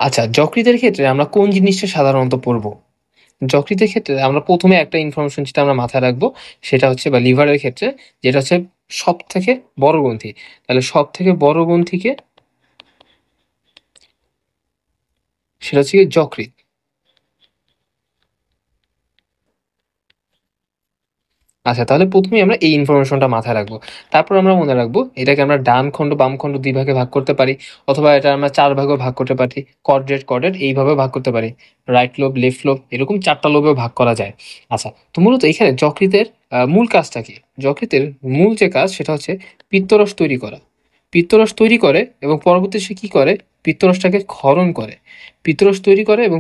আচ্ছা, যকৃতের ক্ষেত্রে আমরা কোন জিনিসটা সাধারণত পড়বো? যকৃতের ক্ষেত্রে আমরা ১ম এ একটা ইনফরমেশন যেটা আমরা মাথায় রাখবো, সেটা হচ্ছে বা লিভারের ক্ষেত্রে যেটা হচ্ছে সবথেকে বড় গ্রন্থি। তাহলে সবথেকে বড় গ্রন্থিকে সেটা হচ্ছে গিয়ে যকৃৎ। আচ্ছা, তাহলে ১ম এই আমরা এই ইনফরমেশনটা মাথায় রাখবো। তারপর আমরা মনে রাখবো এটাকে আমরা ডান খন্ড, বাম খন্ড ২ ভাগে ভাগ করতে পারি, অথবা এটা আমরা ৪ ভাগেও ভাগ করতে পারি। কোয়াড্রেট, কোয়াড্রেট এইভাবেও ভাগ করতে পারি। রাইট লোব, লেফট লোব এরকম ৪ টা লোবেও ভাগ করা যায়। আচ্ছা, তো মূলত এখানে যকৃতের মূল কাজটা কি? যকৃতের মূল যে কাজ সেটা হচ্ছে পিত্তরস তৈরি করা। পিত্তরস তৈরি করে এবং পরবর্তীতে সে কি করে? পিত্তরসটাকে ক্ষরণ করে। পিত্তরস তৈরি করে এবং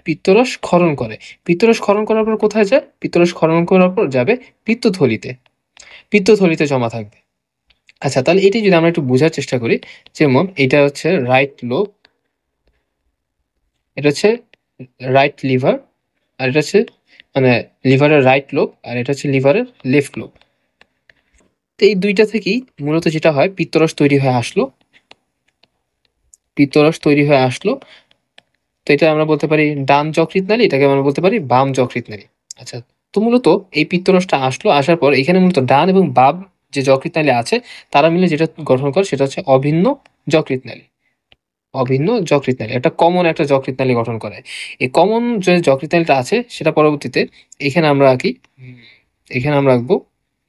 পিত্তরস ক্ষরণ করে। পিত্তরস ক্ষরণ করার পর কোথায় যায়? পিত্তরস ক্ষরণ করার পর যাবে পিত্তথলিতে। পিত্তথলিতে জমা থাকবে। আচ্ছা, তাহলে এটি যদি আমরা একটু বোঝার চেষ্টা করি, যেমন এটা হচ্ছে রাইট লোব, এটা হচ্ছে রাইট লিভার, আর এটা হচ্ছে মানে লিভারের রাইট লোব, আর এটা হচ্ছে লিভারের লেফট লোব। তো এই ২ টা থেকেই মূলত যেটা হয় পিত্তরস তৈরি হয়ে আসলো। পিত্তরস তৈরি হয়ে আসলো। তো এটা আমরা বলতে পারি ডান যকৃৎ নালী, এটাকে আমরা বলতে পারি বাম যকৃৎ নালী। আচ্ছা, তো মূলত এই পিত্তরসটা আসলো, আসার পর এখানে মূলত ডান এবং বাম যে যকৃৎ নালী আছে তারা মিলে যেটা গঠন করে সেটা হচ্ছে অভিন্ন যকৃৎ নালী। অভিন্ন যকৃৎ নালী একটা কমন একটা যকৃৎ নালী গঠন করে। এই কমন যে যকৃৎ নালীটা আছে সেটা পরবর্তীতে এখানে আমরা কি এখানে আমরা রাখবো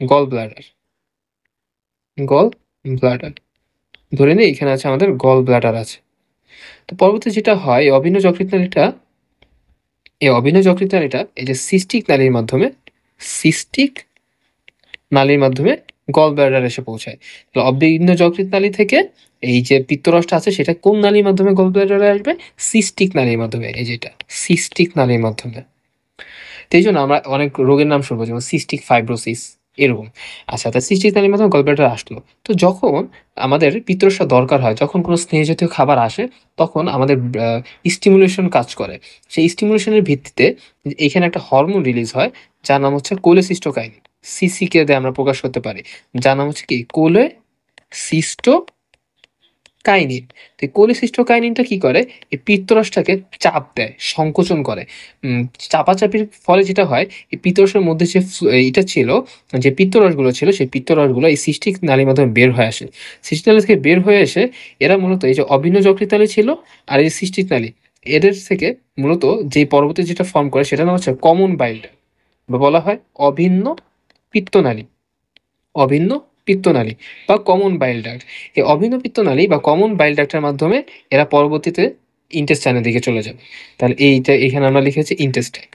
গল ব্লাডার। গল ব্লাডার ধরে নিই এখানে আছে আমাদের গল ব্লাডার আছে। তো পরবর্তী যেটা হয় এই অভিন্ন যকৃৎ নালীটা এই যে সিস্টিক নালীর মাধ্যমে গল ব্লাডার এসে পৌঁছায়। তো অভিন্ন যকৃৎ নালী থেকে এই যে পিত্তরসটা আছে সেটা কোন নালীর মাধ্যমে গল ব্লাডারে আসবে? সিস্টিক নালীর মাধ্যমে। এই যেটা সিস্টিক নালীর মাধ্যমে। তো এই জন্য আমরা অনেক রোগের নাম শুনবো, যেমন সিস্টিক ফাইব্রোসিস এরকম। আচ্ছা, তা সিস্টিক নালীর মাধ্যমে গল ব্লাডার আসলো। তো যখন আমাদের পিত্তরসটা দরকার হয়, যখন কোনো স্নেহ জাতীয় খাবার আসে, তখন আমাদের স্টিমুলেশন কাজ করে। সেই স্টিমুলেশনের ভিত্তিতে এখানে একটা হরমোন রিলিজ হয় যার নাম হচ্ছে কোলেসিস্টোকাইনিন। সিসিকে দিয়ে আমরা প্রকাশ করতে পারি, যার নাম হচ্ছে কি কোলেসিস্টোকাইনিন। তো এই কোলেসিস্টোকাইনিনটা কি করে? এই পিত্তরসটাকে চাপ দেয়, সংকোচন করে। চাপাচাপির ফলে যেটা হয়, এই পিত্তরসের মধ্যে যে এটা ছিল, যে পিত্তরসগুলো ছিল সেই পিত্তরসগুলো এই সিস্টিক নালীর মাধ্যমে বের হয়ে আসে। সিস্টিক নালী থেকে বের হয়ে এসে এরা মূলত এই যে অভিন্ন যকৃৎ নালী ছিল আর এই যে সিস্টিক নালী, এদের থেকে মূলত যে পরবর্তী যেটা ফর্ম করে সেটা নাম হচ্ছে কমন বাইল, বা বলা হয় অভিন্ন পিত্তনালী। অভিন্ন পিত্তনালী বা কমন বাইল ডাক্ট। এই অভিন্ন পিত্তনালী বা কমন বাইল ডাক্টের মাধ্যমে এরা পরবর্তীতে ইন্টেস্টাইনের দিকে চলে যাবে। তাহলে এইটা এখানে আমরা লিখেছি ইন্টেস্টাইন।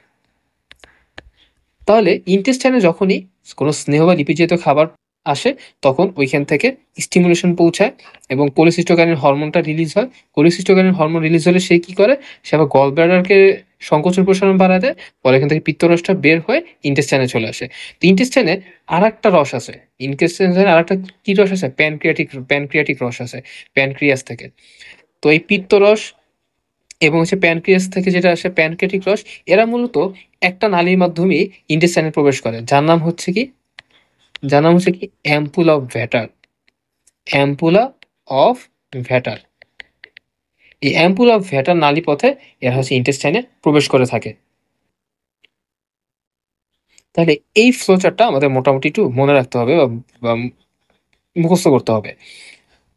তাহলে ইন্টেস্টাইনে যখনই কোনো স্নেহ বা লিপিড জাতীয় খাবার আসে, তখন ওইখান থেকে স্টিমুলেশন পৌঁছায় এবং কোলেসিস্টোকাইনিন হরমোনটা রিলিজ হয়। কোলেসিস্টোকাইনিন হরমোন রিলিজ হলে সে কি করে? সে আবার গল ব্লাডারকে সংকোচন প্রসারণ বাড়ায় দেয়। পরে এখান থেকে পিত্তরসটা বের হয়ে ইন্টেস্টাইনে চলে আসে। তো ইন্টেস্টাইনে আরেকটা রস আছে। ইন্টেস্টাইনে আরেকটা কি রস আছে? প্যানক্রিয়াটিক রস আছে প্যানক্রিয়াস থেকে। তো এই পিত্তরস এবং হচ্ছে প্যানক্রিয়াস থেকে যেটা আসে প্যানক্রিয়াটিক রস, এরা মূলত একটা নালীর মাধ্যমেই ইন্টেস্টাইনে প্রবেশ করে, যার নাম হচ্ছে কি ampulla of Vater. Ampulla of Vater. এই অ্যাম্পুলা অফ ভ্যাটার নালী পথে এরা হচ্ছে ইন্টেস্টাইনে প্রবেশ করে থাকে। তাহলে এই ফ্লোচারটা আমাদের মোটামুটি একটু মনে রাখতে হবে বা মুখস্থ করতে হবে।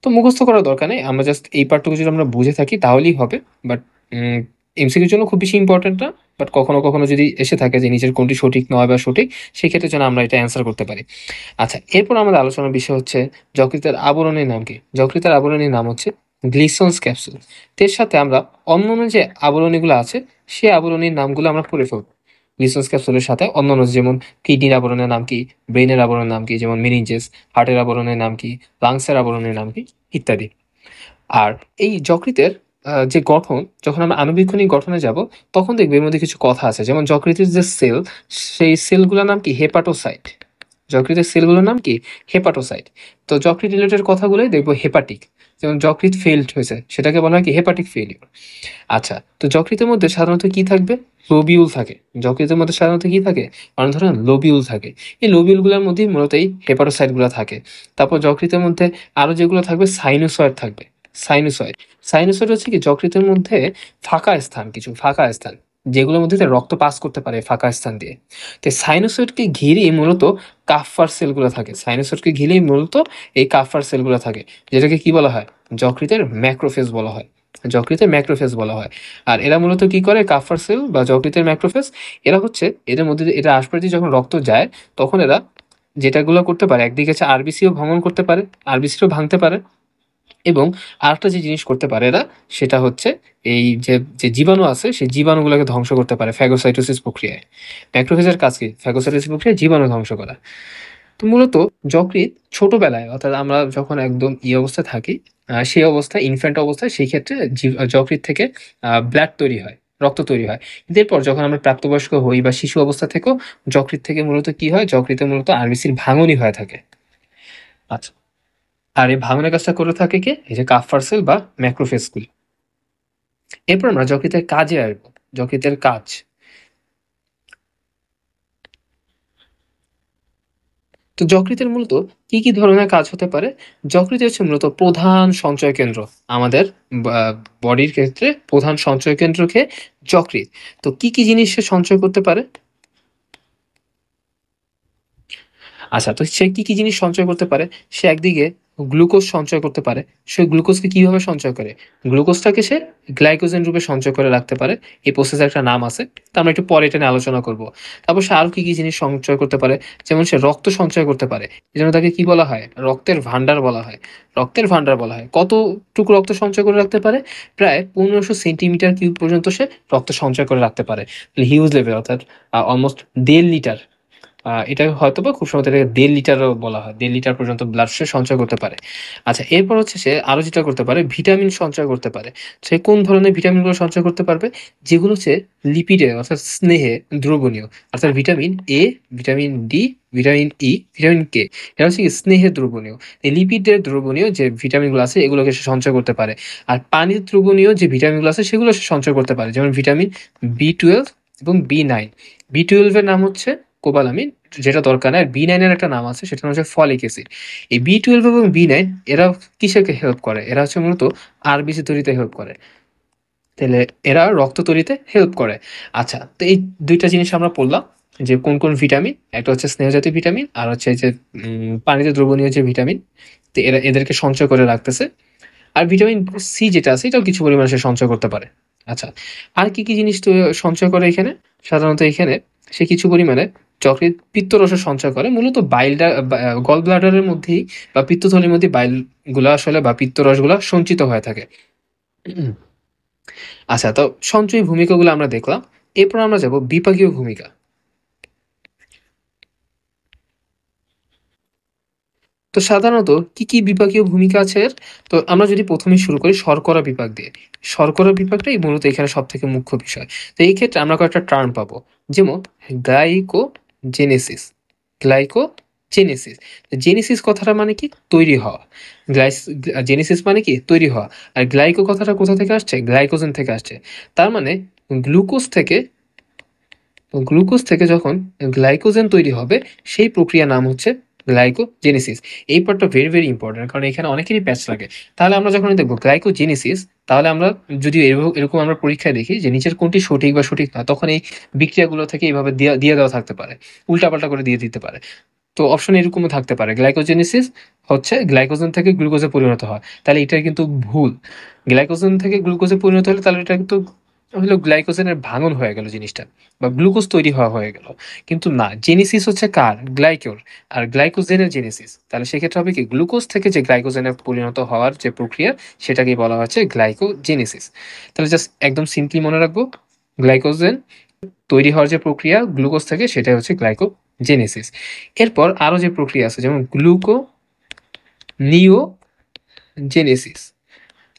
তো মুখস্থ করার দরকার নেই, আমরা জাস্ট এই পার্টটুকু যদি আমরা বুঝে থাকি তাহলেই হবে। বাট এমসিকিউর জন্য খুব বেশি ইম্পর্টেন্ট না। বাট কখনো কখনো যদি এসে থাকে যে নিচের কোনটি সঠিক নয় বা সঠিক, সেক্ষেত্রে যেন আমরা এটা অ্যান্সার করতে পারি। আচ্ছা, এরপর আমাদের আলোচনার বিষয় হচ্ছে যকৃতের আবরণীর নাম কি? যকৃতের আবরণীর নাম হচ্ছে গ্লিসন্স ক্যাপসুল। এর সাথে আমরা অন্যান্য যে আবরণীগুলো আছে সেই আবরণীর নামগুলো আমরা পড়ে ফেলবো। গ্লিসন্স ক্যাপসুলের সাথে অন্যান্য যেমন কিডনির আবরণের নাম কি, ব্রেনের আবরণের নাম কি, যেমন মেনিনজেস, হার্টের আবরণের নাম কি, লাংসের আবরণের নাম কি, ইত্যাদি। আর এই যকৃতের যে গঠন, যখন আমরা আণুবীক্ষণিক গঠনে যাব, তখন দেখবে এর মধ্যে কিছু কথা আছে। যেমন যকৃতের যে সেল, সেই সেলগুলোর নাম কি? হেপাটোসাইট। যকৃতের সেলগুলোর নাম কি? হেপাটোসাইট। তো যকৃৎ রিলেটেড কথাগুলোই দেখবো হেপাটিক। যেমন যকৃৎ ফেইলড হয়েছে, সেটাকে বলা হয় কি? Hepatic failure. আচ্ছা, তো যকৃতের মধ্যে সাধারণত কি থাকবে? লোবিউল থাকে। যকৃতের মধ্যে সাধারণত কি থাকে? অনেক ধরনের লোবিউল থাকে। এই লোবিউলগুলোর মধ্যেই মূলত এই হেপাটোসাইটগুলো থাকে। তারপর যকৃতের মধ্যে আরো যেগুলো থাকবে সাইনোসয়েড থাকবে। সাইনোসয়েড। সাইনোসয়েড হচ্ছে কি যকৃতের মধ্যে ফাঁকা স্থান যেগুলোর মধ্যে দিয়ে রক্ত পাস করতে পারে ফাঁকা স্থান দিয়ে। তো সাইনোসয়েডকে ঘিরেই মূলত কাফার সেলগুলো থাকে। সাইনোসয়েডকে ঘিরেই মূলত এই কাফার সেলগুলো থাকে, যেটাকে কি বলা হয়? যকৃতের ম্যাক্রোফেজ বলা হয়। যকৃতের ম্যাক্রোফেজ বলা হয়। আর এরা মূলত কি করে? কাফার সেল বা যকৃতের ম্যাক্রোফেজ, এরা হচ্ছে এদের মধ্যে দিয়ে, এরা আশপাশ দিয়ে যখন রক্ত যায় তখন এরা যেটাগুলো করতে পারে, একদিকে হচ্ছে আরবিসিও ভ্রমণ করতে পারে, আরবিসিও ভাঙতে পারে, এবং আরেকটা যে জিনিস করতে পারে এরা, সেটা হচ্ছে এই যে যে জীবাণু আছে সেই জীবাণুগুলোকে ধ্বংস করতে পারে ফ্যাগোসাইটোসিস প্রক্রিয়ায়। ম্যাক্রোফেজের কাজ কি? ফ্যাগোসাইটোসিস প্রক্রিয়ায় জীবাণু ধ্বংস করা। তো মূলত যকৃৎ ছোটবেলায়, অর্থাৎ আমরা যখন একদম অবস্থায় থাকি, সেই অবস্থায়, ইনফ্যান্ট অবস্থায়, সেই ক্ষেত্রে যকৃৎ থেকে ব্লাড তৈরি হয়, রক্ত তৈরি হয়। এরপর যখন আমরা প্রাপ্তবয়স্ক হই বা শিশু অবস্থা থেকেও যকৃৎ থেকে মূলত কি হয়? যকৃতে মূলত আরবিসির ভাঙনই হয়ে থাকে। আচ্ছা, আর এই ভাঙনের কাজটা করে থাকে কে? এই যে কাফার সেল বা ম্যাক্রোফেজগুলো। এরপর আমরা যকৃতের কাজে আসবো। যকৃতের কাজ। তো যকৃতের মূলত কি কি ধরনের কাজ হতে পারে? যকৃৎ হচ্ছে মূলত প্রধান সঞ্চয় কেন্দ্র। আমাদের বডির ক্ষেত্রে প্রধান সঞ্চয় কেন্দ্রকে যকৃৎ। তো কি কি জিনিস সে সঞ্চয় করতে পারে? আচ্ছা, তো সে কি কি জিনিস সঞ্চয় করতে পারে? সে একদিকে গ্লুকোজ সঞ্চয় করতে পারে। সে গ্লুকোজকে কিভাবে সঞ্চয় করে? গ্লুকোজটাকে সে গ্লাইকোজেন রূপে সঞ্চয় করে রাখতে পারে। এই প্রসেসের একটা নাম আছে, তা আমরা একটু পরে এটা নিয়ে আলোচনা করব। তারপর সে আরো কি কি জিনিস সঞ্চয় করতে পারে? যেমন সে রক্ত সঞ্চয় করতে পারে। এজন্য তাকে কি বলা হয়? রক্তের ভান্ডার বলা হয়। রক্তের ভান্ডার বলা হয়। কতটুকু রক্ত সঞ্চয় করে রাখতে পারে? প্রায় 1500 সেন্টিমিটার কিউব পর্যন্ত সে রক্ত সঞ্চয় করে রাখতে পারে। হিউজ লেভেল, অর্থাৎ অলমোস্ট 1.5 লিটার। এটা হয়তোবা খুব সম্ভবত এটাকে 1.5 লিটারও বলা হয়। 1.5 লিটার পর্যন্ত ব্লাড সে সঞ্চয় করতে পারে। আচ্ছা, এরপর হচ্ছে সে আরো যেটা করতে পারে, ভিটামিন সঞ্চয় করতে পারে। সে কোন ধরনের ভিটামিনগুলো সঞ্চয় করতে পারবে? যেগুলো হচ্ছে লিপিডে, অর্থাৎ স্নেহে দ্রবণীয়। অর্থাৎ vitamin A, vitamin D, vitamin E, vitamin K. এটা হচ্ছে কি স্নেহে দ্রবণীয়। এই লিপিডের দ্রবণীয় যে ভিটামিনগুলো আছে এগুলোকে সে সঞ্চয় করতে পারে। আর পানির দ্রবণীয় যে ভিটামিনগুলো আছে সেগুলো সে সঞ্চয় করতে পারে, যেমন ভিটামিন B12 এবং B9। B12 এর নাম হচ্ছে কোবালামিন, যেটা দরকার নাই। আর B9 এর একটা নাম আছে, সেটা হচ্ছে ফলিক অ্যাসিড। এই B12 এবং B9 এরা কিসেকে হেল্প করে? এরা হচ্ছে মূলত আরবিসি তৈরিতে হেল্প করে। তাহলে এরা রক্ত তৈরিতে হেল্প করে। আচ্ছা, তো এই ২ টা জিনিস আমরা পড়লাম যে কোন, কোন ভিটামিন। একটা হচ্ছে স্নেহজাতীয় ভিটামিন, আর হচ্ছে এই যে পানিতে দ্রবণীয় যে ভিটামিন। তো এদেরকে সঞ্চয় করে রাখতেছে। আর ভিটামিন সি যেটা আছে এটাও কিছু পরিমাণে সে সঞ্চয় করতে পারে। আচ্ছা, আর কি, কি জিনিস সঞ্চয় করে এখানে? সাধারণত এখানে সে কিছু পরিমাণে যকৃৎ পিত্তরসও সঞ্চয় করে। মূলত বাইলটা গল ব্লাডারের মধ্যেই বা পিত্তথলির মধ্যে বাইলগুলা আসলে বা পিত্তরসগুলা সঞ্চিত হয়ে থাকে। আচ্ছা, তো সঞ্চয়ী ভূমিকাগুলো আমরা দেখলাম। এরপর আমরা যাব বিপাকীয় ভূমিকা। তো সাধারণত কি, কি বিপাকীয় ভূমিকা আছে এর? তো আমরা যদি ১ম এই শুরু করি শর্করা বিপাক দিয়ে। শর্করা বিপাকটাই মূলত এখানে সবথেকে মুখ্য বিষয়। তো এই ক্ষেত্রে আমরা কয়েকটা টার্ম পাবো। যেমন গ্লাইকোজেনেসিস, গ্লাইকোজেনেসিস। জেনেসিস কথাটা মানে কি? তৈরি হওয়া। জেনেসিস মানে কি? তৈরি হওয়া। আর গ্লাইকো কথাটা কোথা থেকে আসছে? গ্লাইকোজেন থেকে আসছে। তার মানে গ্লুকোজ থেকে গ্লুকোজ থেকে যখন গ্লাইকোজেন তৈরি হবে সেই প্রক্রিয়ার নাম হচ্ছে গ্লাইকোজেনেসিস। এই পার্টটা ভেরি, ভেরি ইম্পোর্টেন্ট, কারণ এখানে অনেকেরই প্যাচ লাগে। তাহলে আমরা যখন দেখব গ্লাইকোজেনেসিস, তাহলে আমরা যদি এরকম আমরা পরীক্ষায় দেখি যে নিচের কোনটি সঠিক বা সঠিক না, তখন এই বিক্রিয়াগুলো থেকে এইভাবে দিয়ে দেওয়া থাকতে পারে। উল্টাপাল্টা করে দিয়ে দিতে পারে। তো অপশন এরকমও থাকতে পারে, গ্লাইকোজেনেসিস হচ্ছে গ্লাইকোজেন থেকে গ্লুকোজে পরিণত হয়। তাহলে এটা কিন্তু ভুল। গ্লাইকোজেন থেকে গ্লুকোজে পরিণত হলে তাহলে এটা কিন্তু হলো গ্লাইকোজেনের ভাঙন হয়ে গেল জিনিসটা, বা গ্লুকোজ তৈরি হওয়া হয়ে গেল। কিন্তু না, জেনেসিস হচ্ছে কার? গ্লাইকোর। আর গ্লাইকোজেনের জেনেসিস। তাহলে সেক্ষেত্রে হবে কি? গ্লুকোজ থেকে যে গ্লাইকোজেনে পরিণত হওয়ার যে প্রক্রিয়া, সেটাকেই বলা হচ্ছে গ্লাইকোজেনেসিস। তাহলে জাস্ট একদম সিম্পলি মনে রাখবো, গ্লাইকোজেন তৈরি হওয়ার যে প্রক্রিয়া গ্লুকোজ থেকে, সেটাই হচ্ছে গ্লাইকোজেনেসিস। এরপর আরো যে প্রক্রিয়া আছে, যেমন গ্লুকোনিওজেনেসিস।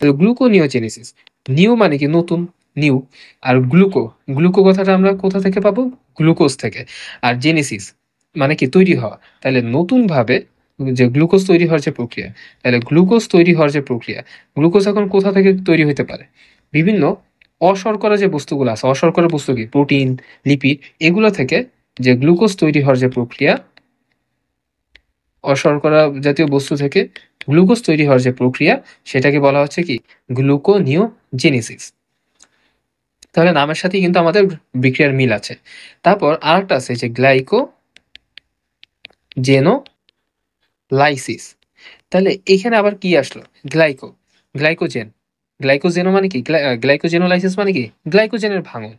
তো গ্লুকোনিওজেনেসিস, নিও মানে কি? নতুন, নিউ। আর গ্লুকো কথাটা আমরা কোথা থেকে পাবো? গ্লুকোজ থেকে। আর জেনেসিস মানে কি? তৈরি হওয়া। তাহলে নতুন ভাবে যে গ্লুকোজ তৈরি হওয়ার যে প্রক্রিয়া, তাহলে গ্লুকোজ তৈরি হওয়ার যে প্রক্রিয়া, গ্লুকোজ এখন কোথা থেকে তৈরি হতে পারে? বিভিন্ন অশর্করা যে বস্তুগুলো আছে, অশর্করা বস্তু কি? প্রোটিন, লিপিড, এগুলো থেকে যে গ্লুকোজ তৈরি হওয়ার যে প্রক্রিয়া, অশর্করা জাতীয় বস্তু থেকে গ্লুকোজ তৈরি হওয়ার যে প্রক্রিয়া সেটাকে বলা হচ্ছে কি গ্লুকোনিওজেনেসিস। তাহলে নামের সাথে কিন্তু আমাদের বিক্রিয়ার মিল আছে। তারপর আরেকটা আছে যে গ্লাইকোজেনোলাইসিস। তাহলে এখানে আবার কি আসলো? গ্লাইকোজেন। গ্লাইকোজেনো মানে কি? গ্লাইকোজেনোলাইসিস মানে কি? গ্লাইকোজেনের ভাঙন।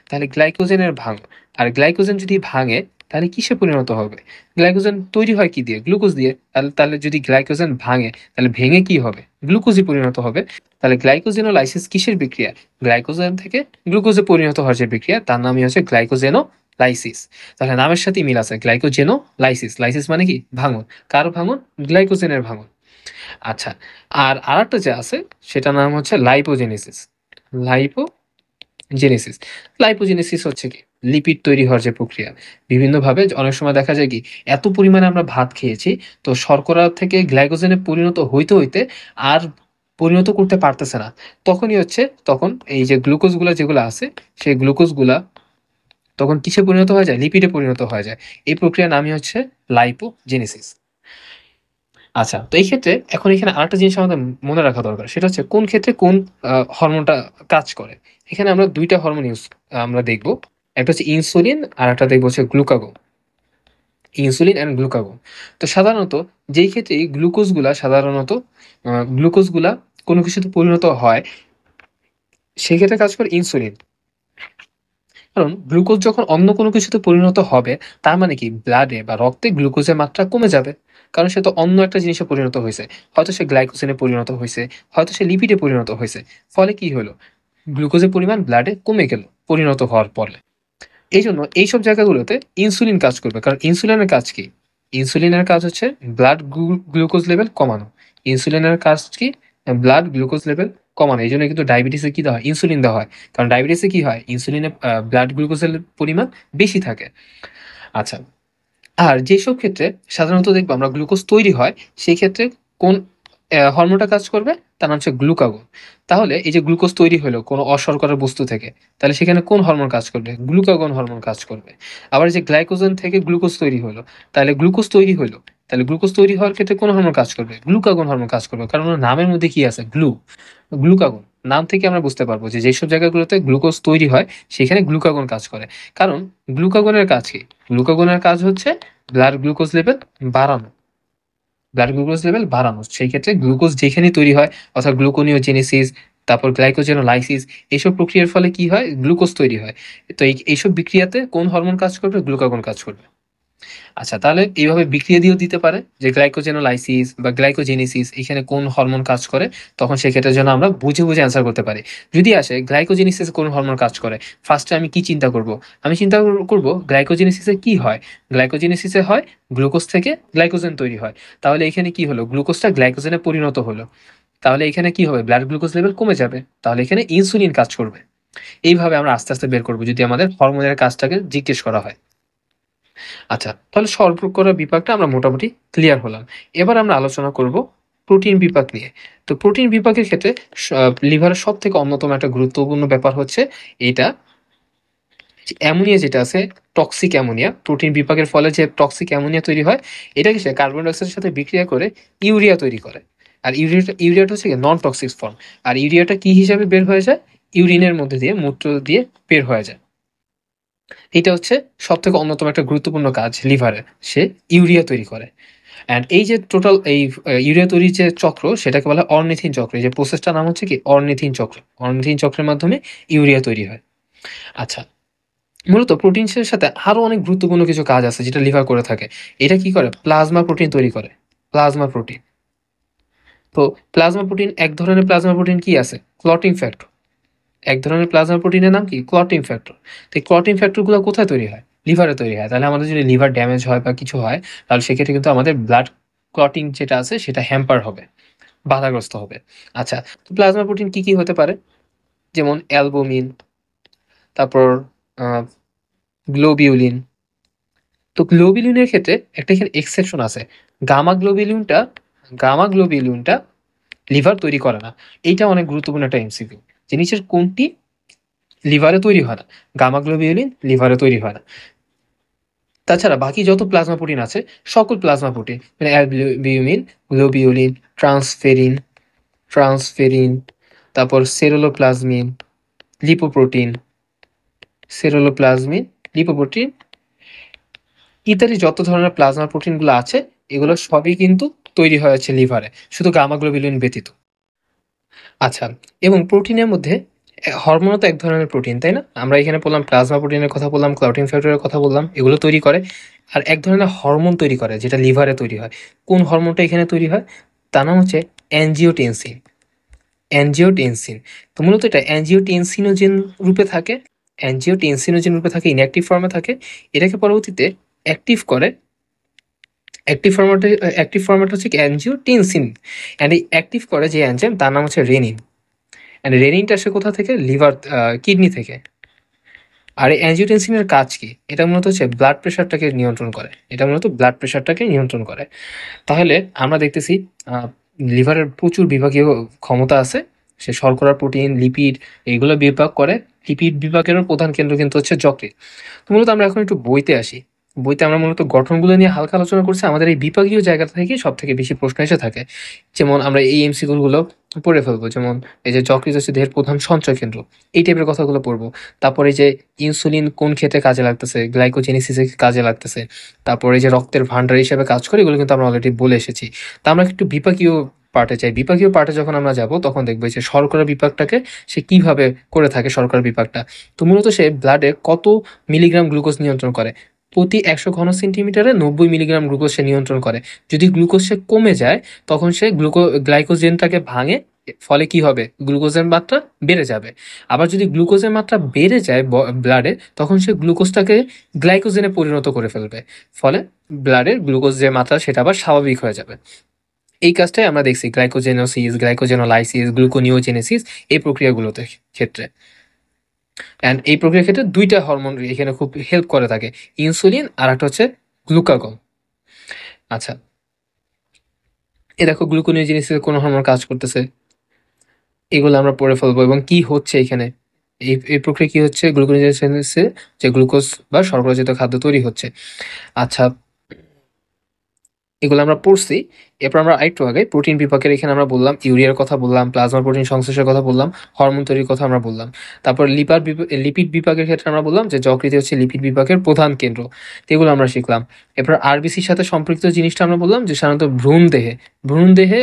তাহলে গ্লাইকোজেনের ভাঙন। আর গ্লাইকোজেন যদি ভাঙে তাহলে কিসে পরিণত হবে? গ্লাইকোজেন তৈরি হয় কি দিয়ে? গ্লুকোজ দিয়ে। তাহলে তাহলে যদি গ্লাইকোজেন ভাঙে তাহলে ভেঙে কি হবে? গ্লুকোজে পরিণত হবে। তাহলে গ্লাইকোজেনোলাইসিস কিসের বিক্রিয়া? গ্লাইকোজেন থেকে গ্লুকোজে পরিণত হওয়ার যে বিক্রিয়া তার নামই হচ্ছে গ্লাইকোজেনোলাইসিস। তাহলে নামের সাথে মিল আছে, গ্লাইকোজেনোলাইসিস। লাইসিস মানে কি? ভাঙন। কার ভাঙন? গ্লাইকোজেনের ভাঙন। আচ্ছা, আর আরেকটা যে আছে সেটার নাম হচ্ছে লাইপোজেনেসিস। লাইপোজেনেসিস। লাইপোজেনেসিস হচ্ছে কি? লিপিড তৈরি হওয়ার যে প্রক্রিয়া। বিভিন্নভাবে অনেক সময় দেখা যায় কি এত পরিমাণে আমরা ভাত খেয়েছি তো শর্করা থেকে গ্লাইকোজেনে পরিণত হইতে হইতে আর পরিণত করতে পারতেছে না। তখনই হচ্ছে তখন এই যে গ্লুকোজগুলা যেগুলো আছে সেই গ্লুকোজগুলা তখন কিসে পরিণত হয়ে যায়? লিপিডে পরিণত হয়ে যায়। এই প্রক্রিয়ার নামই হচ্ছে লাইপোজেনেসিস। আচ্ছা, তো এই ক্ষেত্রে এখন এখানে আরেকটা জিনিস আমাদের মনে রাখা দরকার। সেটা হচ্ছে কোন ক্ষেত্রে কোন হরমোনটা কাজ করে। এখানে আমরা ২ টা হরমোন আমরা দেখব। একটা হচ্ছে ইনসুলিন আর একটা দেখব হচ্ছে গ্লুকাগন। Insulin and glucagon. তো সাধারণত যেই ক্ষেত্রে এই গ্লুকোজগুলা কোনো কিছুতে পরিণত হয়, সেক্ষেত্রে কাজ করে ইনসুলিন। কারণ গ্লুকোজ যখন অন্য কোনো কিছুতে পরিণত হবে, তার মানে কি ব্লাডে বা রক্তে গ্লুকোজের মাত্রা কমে যাবে। কারণ সে তো অন্য একটা জিনিসে পরিণত হইছে। হয়তো সে গ্লাইকোজেনে পরিণত হইছে, হয়তো সে লিপিডে পরিণত হইছে। ফলে কি হলো? গ্লুকোজের পরিমাণ ব্লাডে কমে গেল পরিণত হওয়ার পরে। এইজন্য এইসব জায়গাগুলোতে ইনসুলিন কাজ করবে। কারণ ইনসুলিনের কাজ কি? ইনসুলিনের কাজ হচ্ছে ব্লাড গ্লুকোজ লেভেল কমানো। ইনসুলিনের কাজ কি? ব্লাড গ্লুকোজ লেভেল কমানো। এইজন্য কিন্তু ডায়াবেটিসে কি দেওয়া হয়? ইনসুলিন দেওয়া হয়। কারণ ডায়াবেটিসে কি হয়? ইনসুলিনে ব্লাড গ্লুকোজের পরিমাণ বেশি থাকে। আচ্ছা, আর যেসব ক্ষেত্রে সাধারণত দেখবো আমরা গ্লুকোজ তৈরি হয়, সেই ক্ষেত্রে কোন হরমোনটা কাজ করবে? তার নাম হচ্ছে গ্লুকাগন। তাহলে এই যে গ্লুকোজ তৈরি হলো কোনো অশর্করা বস্তু থেকে, তাহলে সেখানে কোন হরমোন কাজ করবে? গ্লুকাগন হরমোন কাজ করবে। আবার যে গ্লাইকোজেন থেকে গ্লুকোজ তৈরি হলো, তাহলে গ্লুকোজ তৈরি হলো। তাহলে গ্লুকোজ তৈরি হওয়ার ক্ষেত্রে কোন হরমোন কাজ করবে? গ্লুকাগন হরমোন কাজ করবে। কারণ ওর নামের মধ্যে কি আছে? গ্লুকাগন। নাম থেকে আমরা বুঝতে পারবো যে যেসব জায়গাগুলোতে গ্লুকোজ তৈরি হয় সেখানে গ্লুকাগন কাজ করে। কারণ গ্লুকাগনের কাজ কি? গ্লুকাগনের কাজ হচ্ছে ব্লাড গ্লুকোজ লেভেল বাড়ানো। ব্লাড গ্লুকোজ লেভেল বাড়ানো। সেই ক্ষেত্রে গ্লুকোজ যেখানেই তৈরি হয় অর্থাৎ গ্লুকোনিওজেনেসিস, তারপর গ্লাইকোজেনোলাইসিস, এইসব প্রক্রিয়ার ফলে কি হয়? গ্লুকোজ তৈরি হয়। তো এইসব বিক্রিয়াতে কোন হরমোন কাজ করবে? গ্লুকাগন কাজ করবে। আচ্ছা, তাহলে এইভাবে বিক্রিয়া দিয়েও দিতে পারে যে গ্লাইকোজেনোলাইসিস বা গ্লাইকোজেনেসিস এখানে কোন হরমোন কাজ করে, তখন সেক্ষেত্রে যেন আমরা বুঝে বুঝে অ্যান্সার করতে পারি। যদি আসে গ্লাইকোজেনেসিস কোন হরমোন কাজ করে, ফার্স্টে আমি কি চিন্তা করব? আমি চিন্তা করব গ্লাইকোজেনেসিসে কি হয়? গ্লাইকোজেনেসিসে হয় গ্লুকোজ থেকে গ্লাইকোজেন তৈরি হয়। তাহলে এখানে কি হলো? গ্লুকোজটা গ্লাইকোজেনে পরিণত হলো। তাহলে এখানে কি হবে? ব্লাড গ্লুকোজ লেভেল কমে যাবে। তাহলে এখানে ইনসুলিন কাজ করবে। এইভাবে আমরা আস্তে আস্তে বের করব যদি আমাদের হরমোনের কাজটাকে জিজ্ঞেস করা হয়। আচ্ছা, তাহলে শর্করা বিপাকটা আমরা মোটামুটি ক্লিয়ার হলাম। এবার আমরা আলোচনা করব প্রোটিন বিপাক নিয়ে। তো প্রোটিন বিপাকের ক্ষেত্রে লিভারের সবথেকে অন্যতম একটা গুরুত্বপূর্ণ ব্যাপার হচ্ছে এইটা যে অ্যামোনিয়া যেটা আছে, টক্সিক অ্যামোনিয়া। প্রোটিন বিপাকের ফলে যে টক্সিক অ্যামোনিয়া তৈরি হয়, এটাকে সে কার্বন ডাই অক্সাইডের সাথে বিক্রিয়া করে ইউরিয়া তৈরি করে। আর ইউরিয়াটা হচ্ছে নন টক্সিক ফর্ম। আর ইউরিয়াটা কি হিসাবে বের হয়ে যায়? ইউরিনের মধ্যে দিয়ে, মূত্র দিয়ে বের হয়ে যায়। এটা হচ্ছে সবথেকে অন্যতম একটা গুরুত্বপূর্ণ কাজ লিভারের। সে ইউরিয়া তৈরি করে। অ্যান্ড এই যে টোটাল এই ইউরিয়া তৈরির যে চক্র সেটাকে বলা হয় অর্নিথিন চক্র। এই যে প্রসেসটার নাম হচ্ছে কি? অর্নিথিন চক্র। অর্নিথিন চক্রের মাধ্যমে ইউরিয়া তৈরি হয়। আচ্ছা, মূলত প্রোটিনসের সাথে আরো অনেক গুরুত্বপূর্ণ কিছু কাজ আছে যেটা লিভার করে থাকে। এটা কি করে? প্লাজমা প্রোটিন তৈরি করে। Plasma protein. তো প্লাজমা প্রোটিন, এক ধরনের প্লাজমা প্রোটিন কি আছে? Clotting factor. এক ধরনের প্লাজমা প্রোটিনের নাম কি? Clotting factor. তো এই ক্লটিং ফ্যাক্টরগুলো কোথায় তৈরি হয়? লিভারে তৈরি হয়। তাহলে আমাদের যদি লিভার ড্যামেজ হয় বা কিছু হয়, তাহলে সেক্ষেত্রে কিন্তু আমাদের ব্লাড ক্লটিং যেটা আছে সেটা হ্যাম্পার হবে, বাধাগ্রস্ত হবে। আচ্ছা, তো প্লাজমা প্রোটিন কি কি হতে পারে? যেমন অ্যালবুমিন, তারপর আহ, গ্লোবিউলিন। তো গ্লোবিউলিনের ক্ষেত্রে একটা এখানে এক্সেপশন আছে। গামা গ্লোবিউলিনটা গামা গ্লোবিউলিনটা লিভার তৈরি করে না। এইটা অনেক গুরুত্বপূর্ণ একটা এমসিকিউ যে নিচের কোনটি লিভারে তৈরি হয় না? গামা গ্লোবিউলিন লিভারে তৈরি হয় না। তাছাড়া বাকি যত প্লাজমা প্রোটিন আছে সকল প্লাজমা প্রোটিন মানে অ্যালবিউমিন, গ্লোবিউলিন, ট্রান্সফেরিন ট্রান্সফেরিন তারপর সেরুলোপ্লাজমিন, লিপোপ্রোটিন, সেরুলোপ্লাজমিন, লিপোপ্রোটিন ইত্যাদি যত ধরনের প্লাজমা প্রোটিনগুলো আছে এগুলো সবই কিন্তু তৈরি হয়েছে লিভারে, শুধু গামা গ্লোবিউলিন ব্যতীত। আচ্ছা, এবং প্রোটিনের মধ্যে হরমোনও তো এক ধরনের প্রোটিন, তাই না? আমরা এখানে বললাম প্লাজমা প্রোটিনের কথা বললাম, ক্লটিং ফ্যাক্টরের কথা বললাম, এগুলো তৈরি করে। আর এক ধরনের হরমোন তৈরি করে যেটা লিভারে তৈরি হয়। কোন হরমোনটা এখানে তৈরি হয়? তার নাম হচ্ছে অ্যানজিওটেনসিন। অ্যানজিওটেনসিন। তো মূলত এটা অ্যানজিওটেনসিনোজেন রূপে থাকে। অ্যানজিওটেনসিনোজেন রূপে থাকে, ইনঅ্যাক্টিভ ফর্মে থাকে। এটাকে পরবর্তীতে অ্যাক্টিভ করে। অ্যাক্টিভ ফর্মেট হচ্ছে অ্যানজিওটেনসিন। অ্যান্ড এই অ্যাক্টিভ করে যে এনজাইম তার নাম হচ্ছে রেনিন। অ্যান্ড রেনিনটা আসে কোথা থেকে? লিভার, কিডনি থেকে। আর এই অ্যানজিওটেনসিনের কাজ কি? এটা মূলত হচ্ছে ব্লাড প্রেশারটাকে নিয়ন্ত্রণ করে। এটা মূলত ব্লাড প্রেশারটাকে নিয়ন্ত্রণ করে। তাহলে আমরা দেখতেছি লিভারের প্রচুর বিভাগীয় ক্ষমতা আছে। সে শর্করা, প্রোটিন, লিপিড এইগুলো বিভাগ করে। লিপিড বিভাগেরও প্রধান কেন্দ্র কিন্তু হচ্ছে যকৃৎ। তো মূলত আমরা এখন একটু বইতে আসি। বইতে আমরা মূলত গঠনগুলো নিয়ে হালকা আলোচনা করছি। আমাদের এই বিভাগীয় জায়গা থেকে সব থেকে বেশি প্রশ্ন এসে থাকে। যেমন আমরা এই এমসিকিউ গুলো পড়ে ফেলবো। যেমন এই যে যকৃৎ হচ্ছে দেহের প্রধান সঞ্চয় কেন্দ্র, এই টাইপের কথাগুলো পড়বো। তারপরে যে ইনসুলিন কোন ক্ষেত্রে কাজে লাগতেছে, গ্লাইকোজেনেসিসে কাজে লাগতেছে, তারপরে যে রক্তের ভান্ডার হিসেবে কাজ করে, এগুলো কিন্তু আমরা অলরেডি বলে এসেছি। তা আমরা একটু বিপাকীয় পার্টে চাই। বিপাকীয় পার্টে যখন আমরা যাব তখন দেখবো যে শর্করা বিপাকটাকে সে কিভাবে করে থাকে। শর্করা বিপাকটা তো মূলত সে ব্লাডে কত মিলিগ্রাম গ্লুকোজ নিয়ন্ত্রণ করে। প্রতি 100 ঘন সেন্টিমিটারে 90 মিলিগ্রাম গ্লুকোজ সে নিয়ন্ত্রণ করে। যদি গ্লুকোজ সে কমে যায় তখন সে গ্লাইকোজেনটাকে ভাঙে। ফলে কি হবে? গ্লুকোজের মাত্রা বেড়ে যাবে। আবার যদি গ্লুকোজের মাত্রা বেড়ে যায় ব্লাডে, তখন সে গ্লুকোজটাকে গ্লাইকোজেনে পরিণত করে ফেলবে। ফলে ব্লাডের গ্লুকোজ যে মাত্রা সেটা আবার স্বাভাবিক হয়ে যাবে। এই কাজটাই আমরা দেখছি গ্লাইকোজেনোসিস, গ্লাইকোজেনোলাইসিস, গ্লুকোনিওজেনেসিস এই প্রক্রিয়াগুলোতে ক্ষেত্রে। অ্যান্ড এই প্রক্রিয়ার ক্ষেত্রে দুইটা হরমোন এখানে খুব হেল্প করে থাকে, ইনসুলিন আর একটা হচ্ছে গ্লুকাগন। আচ্ছা, এ দেখো গ্লুকোনিওজেনেসিস কোন হরমোন কাজ করতেছে, এগুলো আমরা পড়ে ফেলবো। এবং কি হচ্ছে এখানে, এই প্রক্রিয়া কি হচ্ছে গ্লুকোনিওজেনেসিসে, যে গ্লুকোজ বা শর্করাজাত খাদ্য তৈরি হচ্ছে। আচ্ছা, এগুলো আমরা পড়ছি। এরপর আমরা আরেকটু আগে প্রোটিন বিপাকের এখানে আমরা বললাম, ইউরিয়ার কথা বললাম, প্লাজমা প্রোটিন সংশ্লেষের কথা বললাম, হরমোন তৈরির কথা আমরা বললাম। তারপর লিপিড বিপাকের ক্ষেত্রে আমরা বললাম যে যকৃৎ হচ্ছে লিপিড বিপাকের প্রধান কেন্দ্র। তো এগুলো আমরা শিখলাম। এরপর আরবিসির সাথে সম্পৃক্ত জিনিসটা আমরা বললাম যে সাধারণত ভ্রূণ দেহে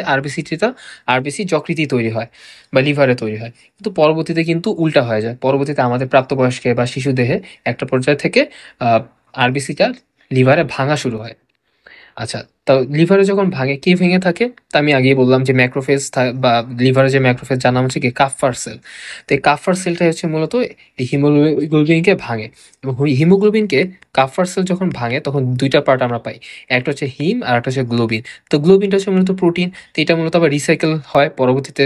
আরবিসি যকৃতই তৈরি হয় বা লিভারে তৈরি হয়। কিন্তু পরবর্তীতে কিন্তু উল্টা হয়ে যায়। পরবর্তীতে আমাদের প্রাপ্তবয়স্কে বা শিশু দেহে একটা পর্যায় থেকে আরবিসিটা লিভারে ভাঙা শুরু হয়। আচ্ছা, তো লিভারে যখন ভাঙে, কে ভেঙে থাকে? তা আমি আগেই বললাম যে ম্যাক্রোফেজ বা লিভারে যে ম্যাক্রোফেজ, যার নাম হচ্ছে কি কাফফার সেল। তো এই কাফফার সেলটাই হচ্ছে মূলত এই হিমোগ্লোবিনকে ভাঙে। এবং হিমোগ্লোবিনকে কাফফার সেল যখন ভাঙে তখন দুইটা পার্ট আমরা পাই, একটা হচ্ছে হিম আর একটা হচ্ছে গ্লোবিন। তো গ্লোবিনটা হচ্ছে মূলত প্রোটিন, তো এটা মূলত আবার রিসাইকেল হয় পরবর্তীতে